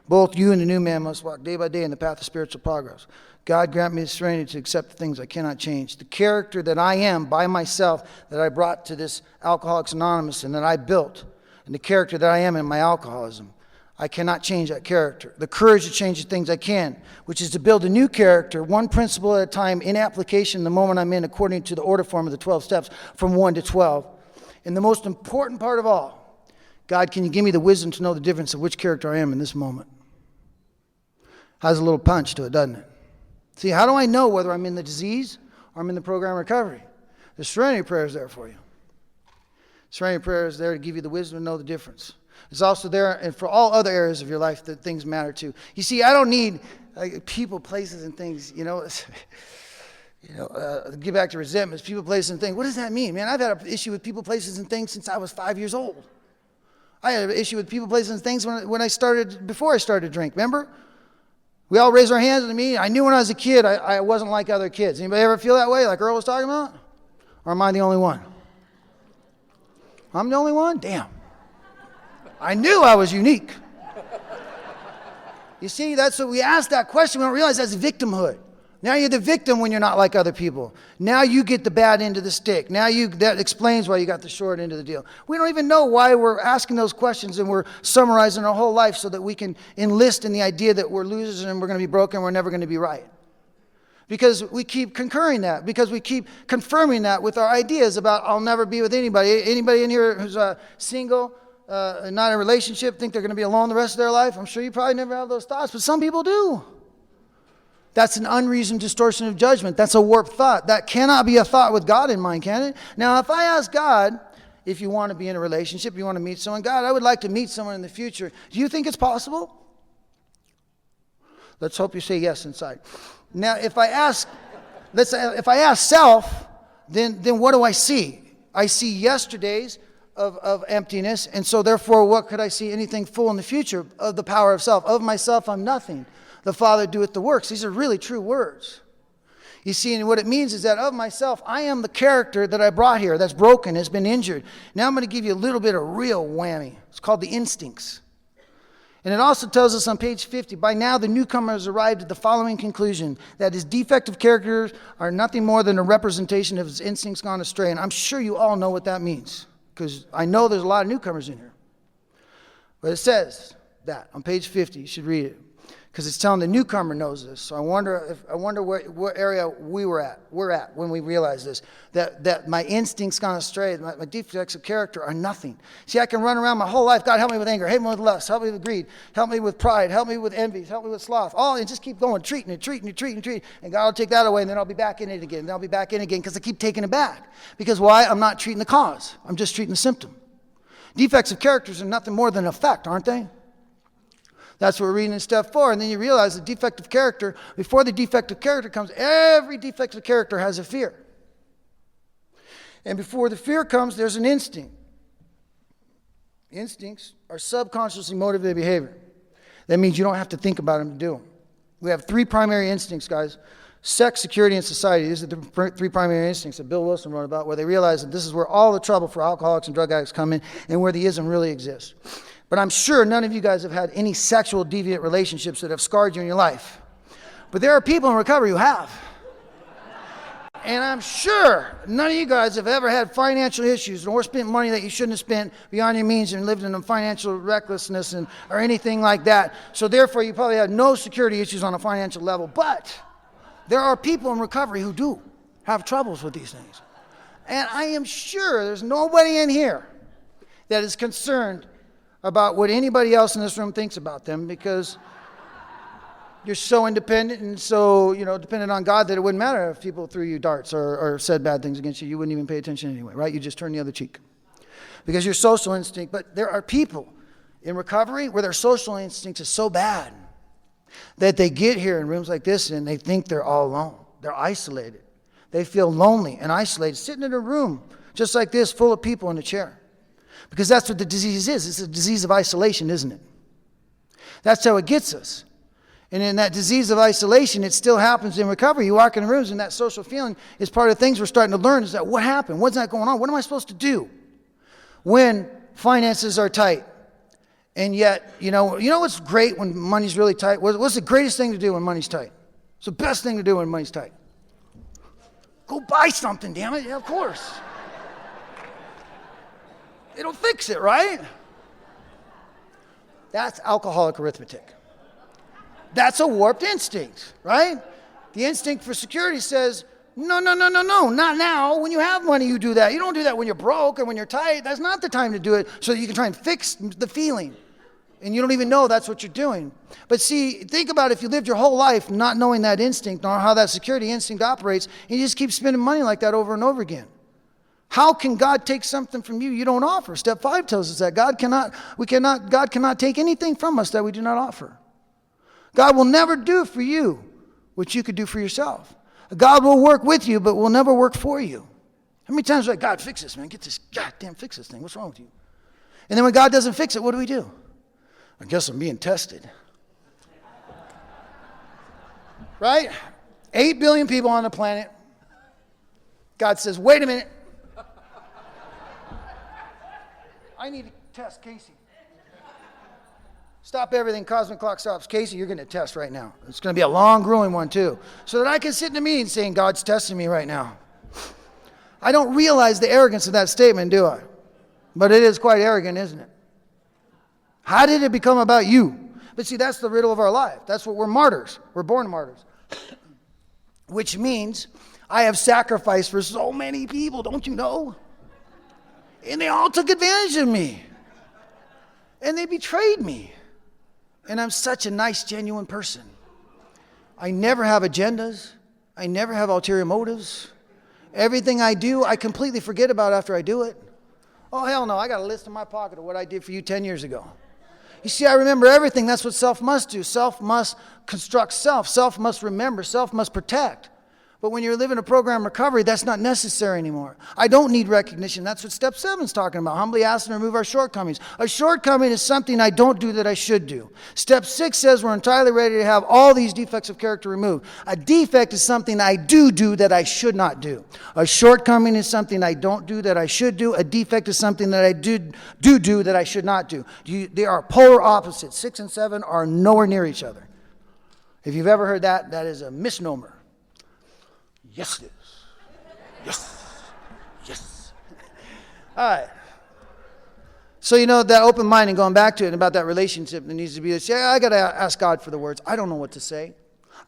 Both you and the new man must walk day by day in the path of spiritual progress. God grant me the serenity to accept the things I cannot change. The character that I am by myself that I brought to this Alcoholics Anonymous and that I built, and the character that I am in my alcoholism, I cannot change that character. The courage to change the things I can, which is to build a new character, one principle at a time, in application the moment I'm in, according to the order form of the 12 steps, from 1 to 12. And the most important part of all, God, can you give me the wisdom to know the difference of which character I am in this moment? Has a little punch to it, doesn't it? See, how do I know whether I'm in the disease or I'm in the program of recovery? The serenity prayer is there for you. Serenity prayer is there to give you the wisdom to know the difference. It's also there and for all other areas of your life that things matter to. You see, I don't need people, places, and things, get back to resentments, people, places, and things. What does that mean, man? I've had an issue with people, places, and things since I was 5 years old. I had an issue with people, places, and things before I started to drink, remember? We all raised our hands to me. I knew when I was a kid I wasn't like other kids. Anybody ever feel that way, like Earl was talking about? Or am I the only one? I'm the only one? Damn. I knew I was unique. You see, that's what we ask that question. We don't realize that's victimhood. Now you're the victim when you're not like other people. Now you get the bad end of the stick. That explains why you got the short end of the deal. We don't even know why we're asking those questions, and we're summarizing our whole life so that we can enlist in the idea that we're losers and we're going to be broken, we're never going to be right. Because we keep concurring that, because we keep confirming that with our ideas about I'll never be with anybody. Anybody in here who's single, not in a relationship, think they're going to be alone the rest of their life? I'm sure you probably never have those thoughts, but some people do. That's an unreasoned distortion of judgment. That's a warped thought. That cannot be a thought with God in mind, can it? Now, if I ask God, if you want to be in a relationship, you want to meet someone, God, I would like to meet someone in the future. Do you think it's possible? Let's hope you say yes inside. Now, if I ask self, then what do I see? I see yesterdays of emptiness, and so therefore, what could I see? Anything full in the future of the power of self. Of myself, I'm nothing. The Father doeth the works. These are really true words. You see, and what it means is that of myself, I am the character that I brought here that's broken, has been injured. Now I'm going to give you a little bit of real whammy. It's called the instincts. And it also tells us on page 50, by now the newcomer has arrived at the following conclusion, that his defective characters are nothing more than a representation of his instincts gone astray. And I'm sure you all know what that means, because I know there's a lot of newcomers in here. But it says that on page 50, you should read it. Because it's telling the newcomer knows this. So I wonder what area we're at when we realize this. That my instincts gone astray, my defects of character are nothing. See, I can run around my whole life. God, help me with anger, help me with lust, help me with greed, help me with pride, help me with envy, help me with sloth. And just keep going, treating it. And God will take that away, and then I'll be back in it again. And I'll be back in again because I keep taking it back. Because why? I'm not treating the cause. I'm just treating the symptom. Defects of characters are nothing more than an effect, aren't they? That's what we're reading in step 4. And then you realize the defective character, before the defective character comes, every defective character has a fear. And before the fear comes, there's an instinct. Instincts are subconsciously motivated behavior. That means you don't have to think about them to do them. We have 3 primary instincts, guys. Sex, security, and society. These are the 3 primary instincts that Bill Wilson wrote about, where they realize that this is where all the trouble for alcoholics and drug addicts come in, and where the ism really exists. But I'm sure none of you guys have had any sexual deviant relationships that have scarred you in your life. But there are people in recovery who have. And I'm sure none of you guys have ever had financial issues or spent money that you shouldn't have spent beyond your means and lived in a financial recklessness or anything like that. So therefore, you probably have no security issues on a financial level. But there are people in recovery who do have troubles with these things. And I am sure there's nobody in here that is concerned about what anybody else in this room thinks about them, because you're so independent and so, dependent on God that it wouldn't matter if people threw you darts or said bad things against you. You wouldn't even pay attention anyway, right? You just turn the other cheek because your social instinct. But there are people in recovery where their social instinct is so bad that they get here in rooms like this and they think they're all alone. They're isolated. They feel lonely and isolated, sitting in a room just like this, full of people in a chair. Because that's what the disease is. It's a disease of isolation, isn't it? That's how it gets us. And in that disease of isolation, it still happens in recovery. You walk in rooms and that social feeling is part of the things we're starting to learn, is that what happened? What's that going on? What am I supposed to do when finances are tight? And yet, you know what's great when money's really tight? What's the greatest thing to do when money's tight? It's the best thing to do when money's tight. Go buy something, damn it. Yeah, of course. It'll fix it, right? That's alcoholic arithmetic. That's a warped instinct, right? The instinct for security says, no, not now. When you have money, you do that. You don't do that when you're broke or when you're tight. That's not the time to do it so that you can try and fix the feeling. And you don't even know that's what you're doing. But see, think about if you lived your whole life not knowing that instinct nor how that security instinct operates, and you just keep spending money like that over and over again. How can God take something from you don't offer? Step 5 tells us that God cannot take anything from us that we do not offer. God will never do for you what you could do for yourself. God will work with you, but will never work for you. How many times are like, God, fix this, man. Get this, goddamn fix this thing. What's wrong with you? And then when God doesn't fix it, what do? I guess I'm being tested. Right? 8 billion people on the planet. God says, wait a minute. I need to test Casey. Stop everything. Cosmic clock stops. Casey, you're going to test right now. It's going to be a long, grueling one too. So that I can sit in a meeting saying, God's testing me right now. I don't realize the arrogance of that statement, do I? But it is quite arrogant, isn't it? How did it become about you? But see, that's the riddle of our life. That's what we're martyrs. We're born martyrs. Which means I have sacrificed for so many people, don't you know? And they all took advantage of me. And they betrayed me. And I'm such a nice, genuine person. I never have agendas. I never have ulterior motives. Everything I do, I completely forget about after I do it. Oh, hell no, I got a list in my pocket of what I did for you 10 years ago. You see, I remember everything. That's what self must do. Self must construct self. Self must remember. Self must protect. But when you're living a program recovery, that's not necessary anymore. I don't need recognition. That's what step 7 is talking about. Humbly ask and remove our shortcomings. A shortcoming is something I don't do that I should do. Step 6 says we're entirely ready to have all these defects of character removed. A defect is something I do that I should not do. A shortcoming is something I don't do that I should do. A defect is something that I do that I should not do. They are polar opposites. 6 and 7 are nowhere near each other. If you've ever heard that, that is a misnomer. Yes, it is. Yes. All right. So, that open mind and going back to it and about that relationship that needs to be this. Yeah, I got to ask God for the words. I don't know what to say.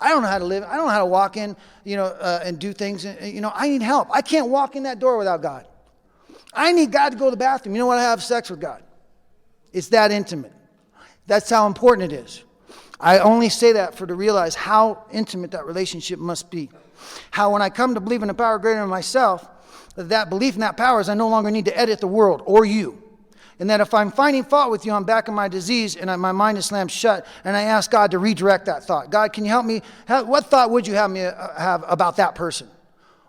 I don't know how to live. I don't know how to walk in, and do things. I need help. I can't walk in that door without God. I need God to go to the bathroom. You know what? I have sex with God. It's that intimate. That's how important it is. I only say that to realize how intimate that relationship must be. How when I come to believe in a power greater than myself, that belief in that power is I no longer need to edit the world or you. And that if I'm finding fault with you, I'm back in my disease and my mind is slammed shut, and I ask God to redirect that thought. God, can you help me? What thought would you have me have about that person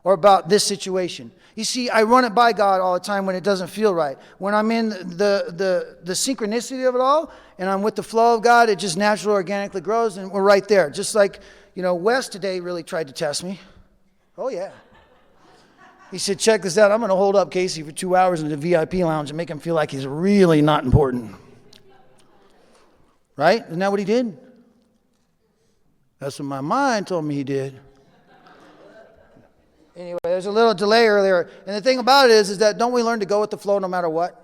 or about this situation? You see, I run it by God all the time when it doesn't feel right. When I'm in the synchronicity of it all and I'm with the flow of God, it just naturally, organically grows, and we're right there. Just like, Wes today really tried to test me. Oh, yeah. He said, check this out. I'm going to hold up Casey for 2 hours in the VIP lounge and make him feel like he's really not important. Right? Isn't that what he did? That's what my mind told me he did. Anyway, there's a little delay earlier. And the thing about it is that don't we learn to go with the flow no matter what?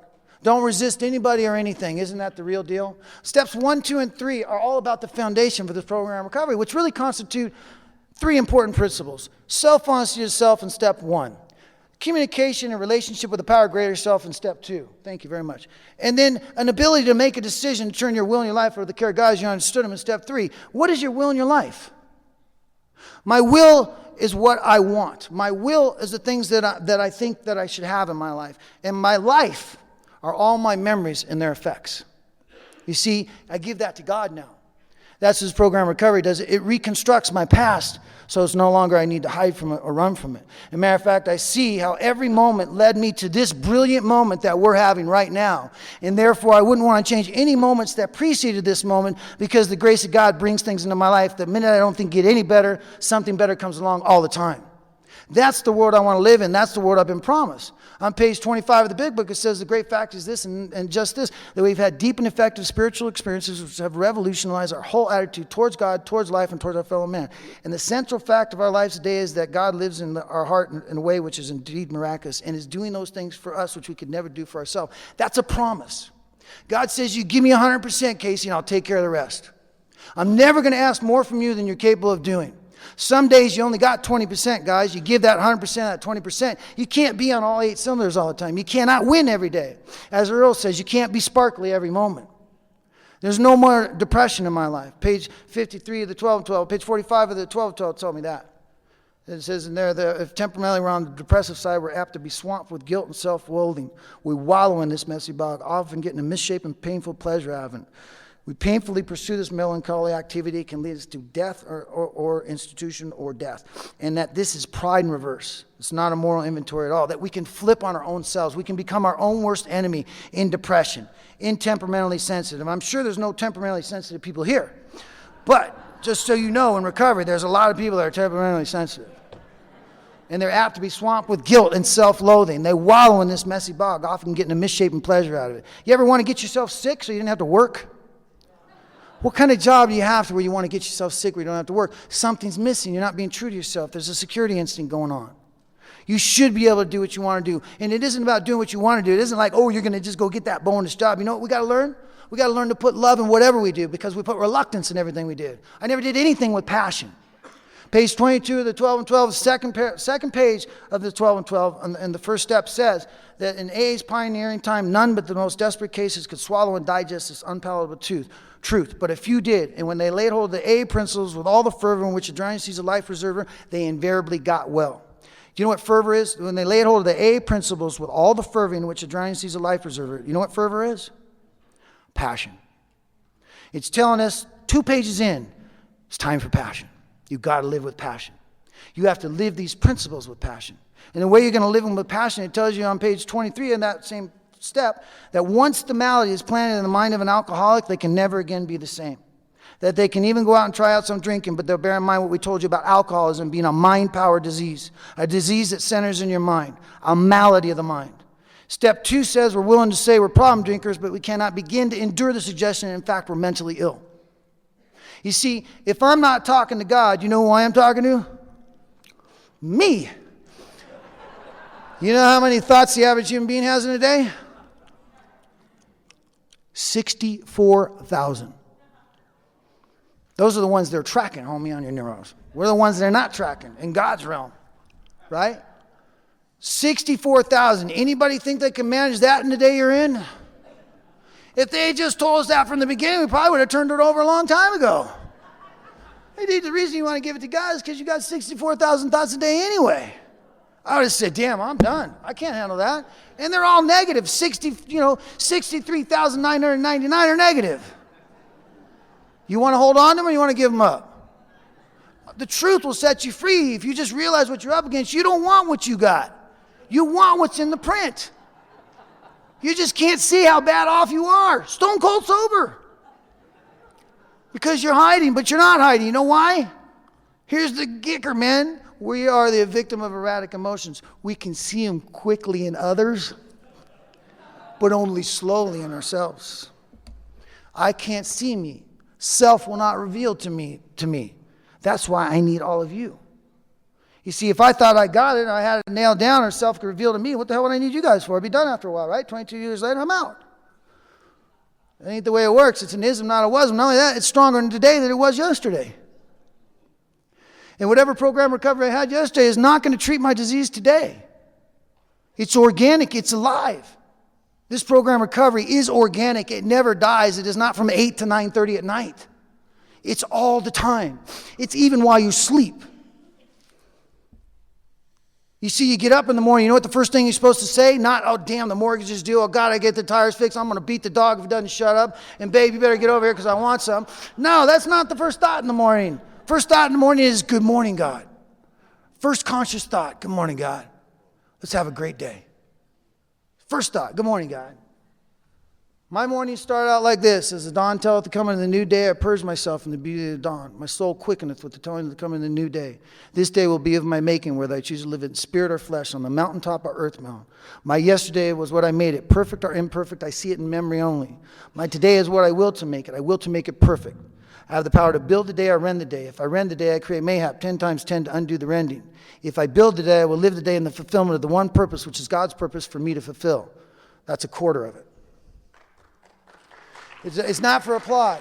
Don't resist anybody or anything. Isn't that the real deal? Steps 1, 2, and 3 are all about the foundation for this program recovery, which really constitute 3 important principles. Self-honesty to self in step 1. Communication and relationship with the power greater self in step 2. Thank you very much. And then an ability to make a decision to turn your will in your life over to the care of God as you understood him in step 3. What is your will in your life? My will is what I want. My will is the things that I think that I should have in my life. And my life are all my memories and their effects. You see, I give that to God now. That's what this program recovery does. It reconstructs my past so it's no longer I need to hide from it or run from it. As a matter of fact, I see how every moment led me to this brilliant moment that we're having right now. And therefore, I wouldn't want to change any moments that preceded this moment because the grace of God brings things into my life. The minute I don't think get any better, something better comes along all the time. That's the world I want to live in. That's the world I've been promised. On page 25 of the big book, it says the great fact is this and just this, that we've had deep and effective spiritual experiences which have revolutionized our whole attitude towards God, towards life, and towards our fellow man. And the central fact of our lives today is that God lives in our heart in a way which is indeed miraculous and is doing those things for us which we could never do for ourselves. That's a promise. God says, you give me 100%, Casey, and I'll take care of the rest. I'm never going to ask more from you than you're capable of doing. Some days you only got 20%, guys. You give that 100%, that 20%. You can't be on all 8 cylinders all the time. You cannot win every day. As Earl says, you can't be sparkly every moment. There's no more depression in my life. Page 53 of the 12 and 12. Page 45 of the 12 and 12 told me that. It says in there that if temperamentally we're on the depressive side, we're apt to be swamped with guilt and self-loathing. We wallow in this messy bog, often getting a misshapen, painful pleasure out of it. We painfully pursue this melancholy activity. It can lead us to death or institution or death. And that this is pride in reverse. It's not a moral inventory at all. That we can flip on our own selves. We can become our own worst enemy in depression, in temperamentally sensitive. I'm sure there's no temperamentally sensitive people here. But just so you know, in recovery, there's a lot of people that are temperamentally sensitive. And they're apt to be swamped with guilt and self-loathing. They wallow in this messy bog, often getting a misshapen pleasure out of it. You ever want to get yourself sick so you didn't have to work? What kind of job do you have to where you want to get yourself sick where you don't have to work? Something's missing. You're not being true to yourself. There's a security instinct going on. You should be able to do what you want to do. And it isn't about doing what you want to do. It isn't like, oh, you're going to just go get that bonus job. You know what we got to learn? We got to learn to put love in whatever we do because we put reluctance in everything we did. I never did anything with passion. Page 22 of the 12 and 12, second page of the 12 and 12, and the first step says that in A's pioneering time, none but the most desperate cases could swallow and digest this unpalatable truth. But a few did, and when they laid hold of the A principles with all the fervor in which a drowning sees a life preserver, they invariably got well. Do you know what fervor is? When they laid hold of the A principles with all the fervor in which a drowning sees a life preserver, you know what fervor is? Passion. It's telling us 2 pages in, it's time for passion. You've got to live with passion. You have to live these principles with passion. And the way you're going to live them with passion, it tells you on page 23 in that same step, that once the malady is planted in the mind of an alcoholic, they can never again be the same. That they can even go out and try out some drinking, but they'll bear in mind what we told you about alcoholism being a mind-power disease, a disease that centers in your mind, a malady of the mind. Step 2 says we're willing to say we're problem drinkers, but we cannot begin to endure the suggestion, in fact, we're mentally ill. You see, if I'm not talking to God, you know who I am talking to? Me. You know how many thoughts the average human being has in a day? 64,000. Those are the ones they're tracking, homie, on your neurons. We're the ones they're not tracking in God's realm, right? 64,000. Anybody think they can manage that in the day you're in? If they had just told us that from the beginning, we probably would have turned it over a long time ago. Indeed, the reason you want to give it to God is because you got 64,000 thoughts a day anyway. I would have said, damn, I'm done. I can't handle that. And they're all negative. 63,999 are negative. You want to hold on to them or you want to give them up? The truth will set you free. If you just realize what you're up against, you don't want what you got. You want what's in the print. You just can't see how bad off you are. Stone cold sober. Because you're hiding, but you're not hiding. You know why? Here's the kicker, man. We are the victim of erratic emotions. We can see them quickly in others, but only slowly in ourselves. I can't see me. Self will not reveal to me. That's why I need all of you. You see, if I thought I got it and I had it nailed down or self could reveal to me, what the hell would I need you guys for? I'd be done after a while, right? 22 years later, I'm out. That ain't the way it works. It's an ism, not a wasm. Not only that, it's stronger today than it was yesterday. And whatever program recovery I had yesterday is not going to treat my disease today. It's organic. It's alive. This program recovery is organic. It never dies. It is not from 8 to 9:30 at night. It's all the time. It's even while you sleep. You see, you get up in the morning, you know what the first thing you're supposed to say? Not, oh, damn, the mortgage is due. Oh, God, I get the tires fixed. I'm going to beat the dog if it doesn't shut up. And, babe, you better get over here because I want some. No, that's not the first thought in the morning. First thought in the morning is, good morning, God. First conscious thought, good morning, God. Let's have a great day. First thought, good morning, God. My mornings start out like this. As the dawn telleth the coming of the new day, I purge myself in the beauty of the dawn. My soul quickeneth with the telling of the coming of the new day. This day will be of my making, whether I choose to live in spirit or flesh, on the mountaintop or earth mountain. My yesterday was what I made it, perfect or imperfect. I see it in memory only. My today is what I will to make it. I will to make it perfect. I have the power to build the day or rend the day. If I rend the day, I create mayhap 10 times 10 to undo the rending. If I build the day, I will live the day in the fulfillment of the one purpose, which is God's purpose for me to fulfill. That's a quarter of it. It's not for applaud.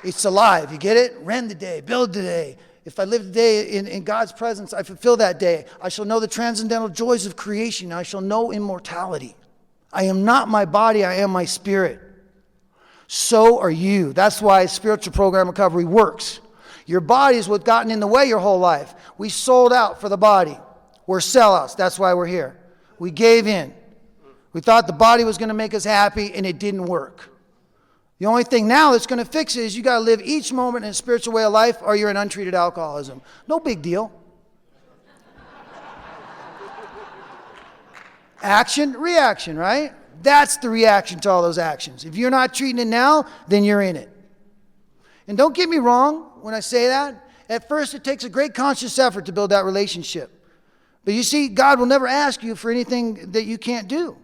It's alive. You get it? Rend the day. Build the day. If I live the day in God's presence, I fulfill that day. I shall know the transcendental joys of creation. I shall know immortality. I am not my body. I am my spirit. So are you. That's why spiritual program recovery works. Your body is what gotten in the way your whole life. We sold out for the body. We're sellouts. That's why we're here. We gave in. We thought the body was going to make us happy, and it didn't work. The only thing now that's going to fix it is you got to live each moment in a spiritual way of life, or you're in untreated alcoholism. No big deal. Action, reaction, right? That's the reaction to all those actions. If you're not treating it now, then you're in it. And don't get me wrong when I say that. At first, it takes a great conscious effort to build that relationship. But you see, God will never ask you for anything that you can't do.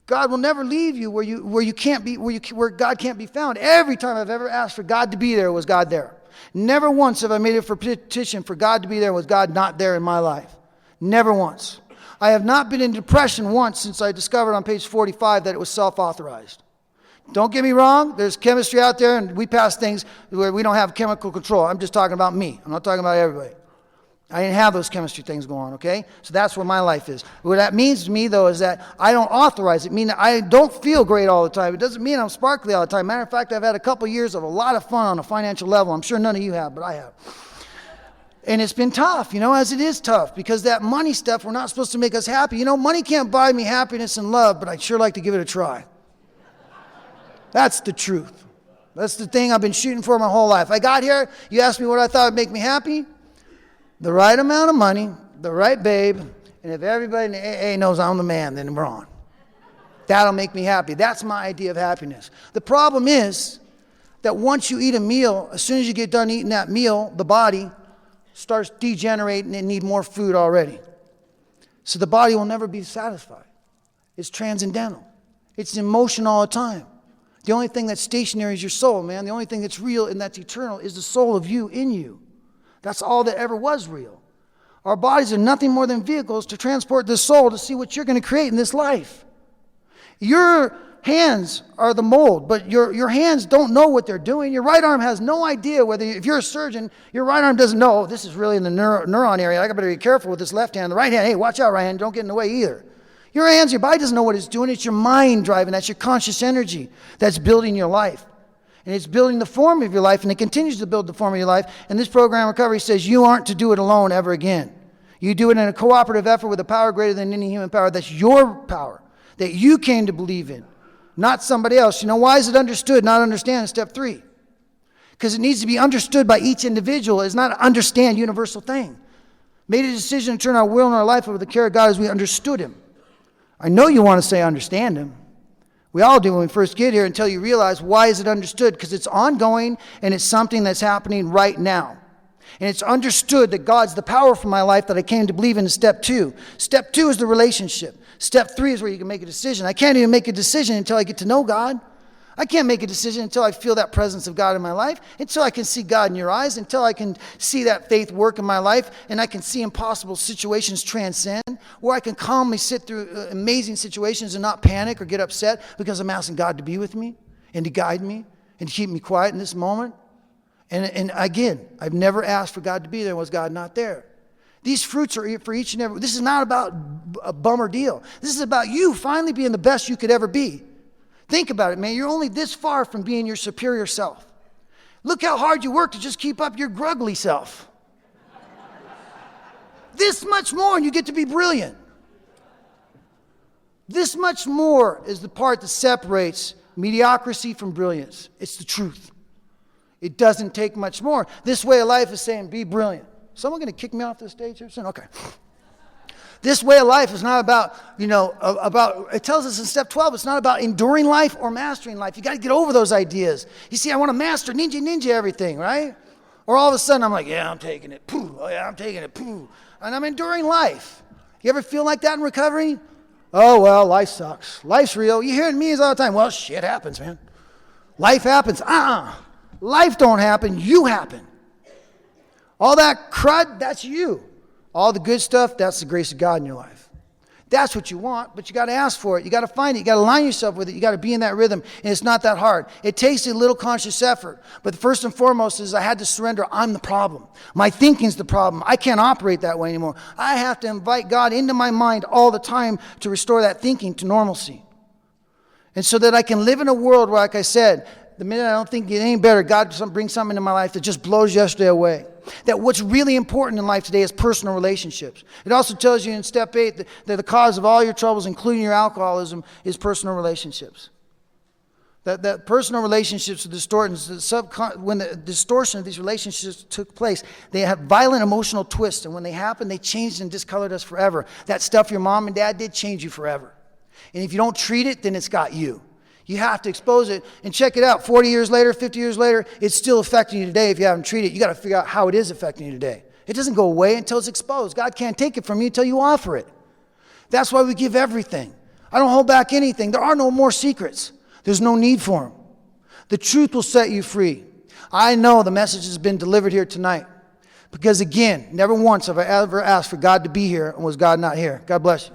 God will never leave you where God can't be found. Every time I've ever asked for God to be there, was God there. Never once have I made a petition for God to be there, was God not there in my life. Never once. I have not been in depression once since I discovered on page 45 that it was self-authorized. Don't get me wrong, there's chemistry out there and we pass things where we don't have chemical control. I'm just talking about me. I'm not talking about everybody. I didn't have those chemistry things going on, okay? So that's where my life is. What that means to me, though, is that I don't authorize it. I mean, I don't feel great all the time. It doesn't mean I'm sparkly all the time. Matter of fact, I've had a couple years of a lot of fun on a financial level. I'm sure none of you have, but I have. And it's been tough, as it is tough, because that money stuff, we're not supposed to make us happy. Money can't buy me happiness and love, but I'd sure like to give it a try. That's the truth. That's the thing I've been shooting for my whole life. I got here, you asked me what I thought would make me happy. The right amount of money, the right babe, and if everybody in the AA knows I'm the man, then we're on. That'll make me happy. That's my idea of happiness. The problem is that once you eat a meal, as soon as you get done eating that meal, the body starts degenerating and need more food already. So the body will never be satisfied. It's transcendental. It's in motion all the time. The only thing that's stationary is your soul, man. The only thing that's real and that's eternal is the soul of you in you. That's all that ever was real. Our bodies are nothing more than vehicles to transport this soul to see what you're going to create in this life. Your hands are the mold, but your hands don't know what they're doing. Your right arm has no idea whether, if you're a surgeon, your right arm doesn't know, this is really in the neuron area. I better be careful with this left hand. The right hand, hey, watch out, right hand, don't get in the way either. Your hands, your body doesn't know what it's doing. It's your mind driving. That's your conscious energy that's building your life. And it's building the form of your life, and it continues to build the form of your life. And this program recovery says you aren't to do it alone ever again. You do it in a cooperative effort with a power greater than any human power. That's your power that you came to believe in, not somebody else. Why is it understood, not understand in step 3? Because it needs to be understood by each individual. It's not an understand universal thing. Made a decision to turn our will and our life over to the care of God as we understood Him. I know you want to say understand Him. We all do when we first get here, until you realize, why is it understood? Because it's ongoing and it's something that's happening right now. And it's understood that God's the power for my life that I came to believe in step 2. Step 2 is the relationship. Step 3 is where you can make a decision. I can't even make a decision until I get to know God. I can't make a decision until I feel that presence of God in my life, until I can see God in your eyes, until I can see that faith work in my life, and I can see impossible situations transcend, where I can calmly sit through amazing situations and not panic or get upset because I'm asking God to be with me and to guide me and to keep me quiet in this moment. And again, I've never asked for God to be there. Was God not there? These fruits are for each and every. This is not about a bummer deal. This is about you finally being the best you could ever be. Think about it, man. You're only this far from being your superior self. Look how hard you work to just keep up your gruggly self. This much more and you get to be brilliant. This much more is the part that separates mediocrity from brilliance. It's the truth. It doesn't take much more. This way of life is saying, be brilliant. Someone going to kick me off the stage here soon? Okay. This way of life is not about, it tells us in step 12, it's not about enduring life or mastering life. You got to get over those ideas. You see, I want to master ninja everything, right? Or all of a sudden I'm like, yeah, I'm taking it. Pooh. Oh, yeah, I'm taking it. Pooh. And I'm enduring life. You ever feel like that in recovery? Oh, well, life sucks. Life's real. You hear it in me all the time. Well, shit happens, man. Life happens. Life don't happen. You happen. All that crud, that's you. All the good stuff, that's the grace of God in your life. That's what you want, but you got to ask for it. You got to find it. You got to align yourself with it. You got to be in that rhythm, and it's not that hard. It takes a little conscious effort, but first and foremost is I had to surrender. I'm the problem. My thinking's the problem. I can't operate that way anymore. I have to invite God into my mind all the time to restore that thinking to normalcy. And so that I can live in a world where, like I said, the minute I don't think it ain't better, God brings something into my life that just blows yesterday away. That what's really important in life today is personal relationships. It also tells you in step 8 that the cause of all your troubles, including your alcoholism, is personal relationships. That personal relationships are distorted. When the distortion of these relationships took place, they have violent emotional twists. And when they happen, they changed and discolored us forever. That stuff your mom and dad did changed you forever. And if you don't treat it, then it's got you. You have to expose it and check it out. 40 years later, 50 years later, it's still affecting you today if you haven't treated it. You got to figure out how it is affecting you today. It doesn't go away until it's exposed. God can't take it from you until you offer it. That's why we give everything. I don't hold back anything. There are no more secrets. There's no need for them. The truth will set you free. I know the message has been delivered here tonight. Because again, never once have I ever asked for God to be here and was God not here. God bless you.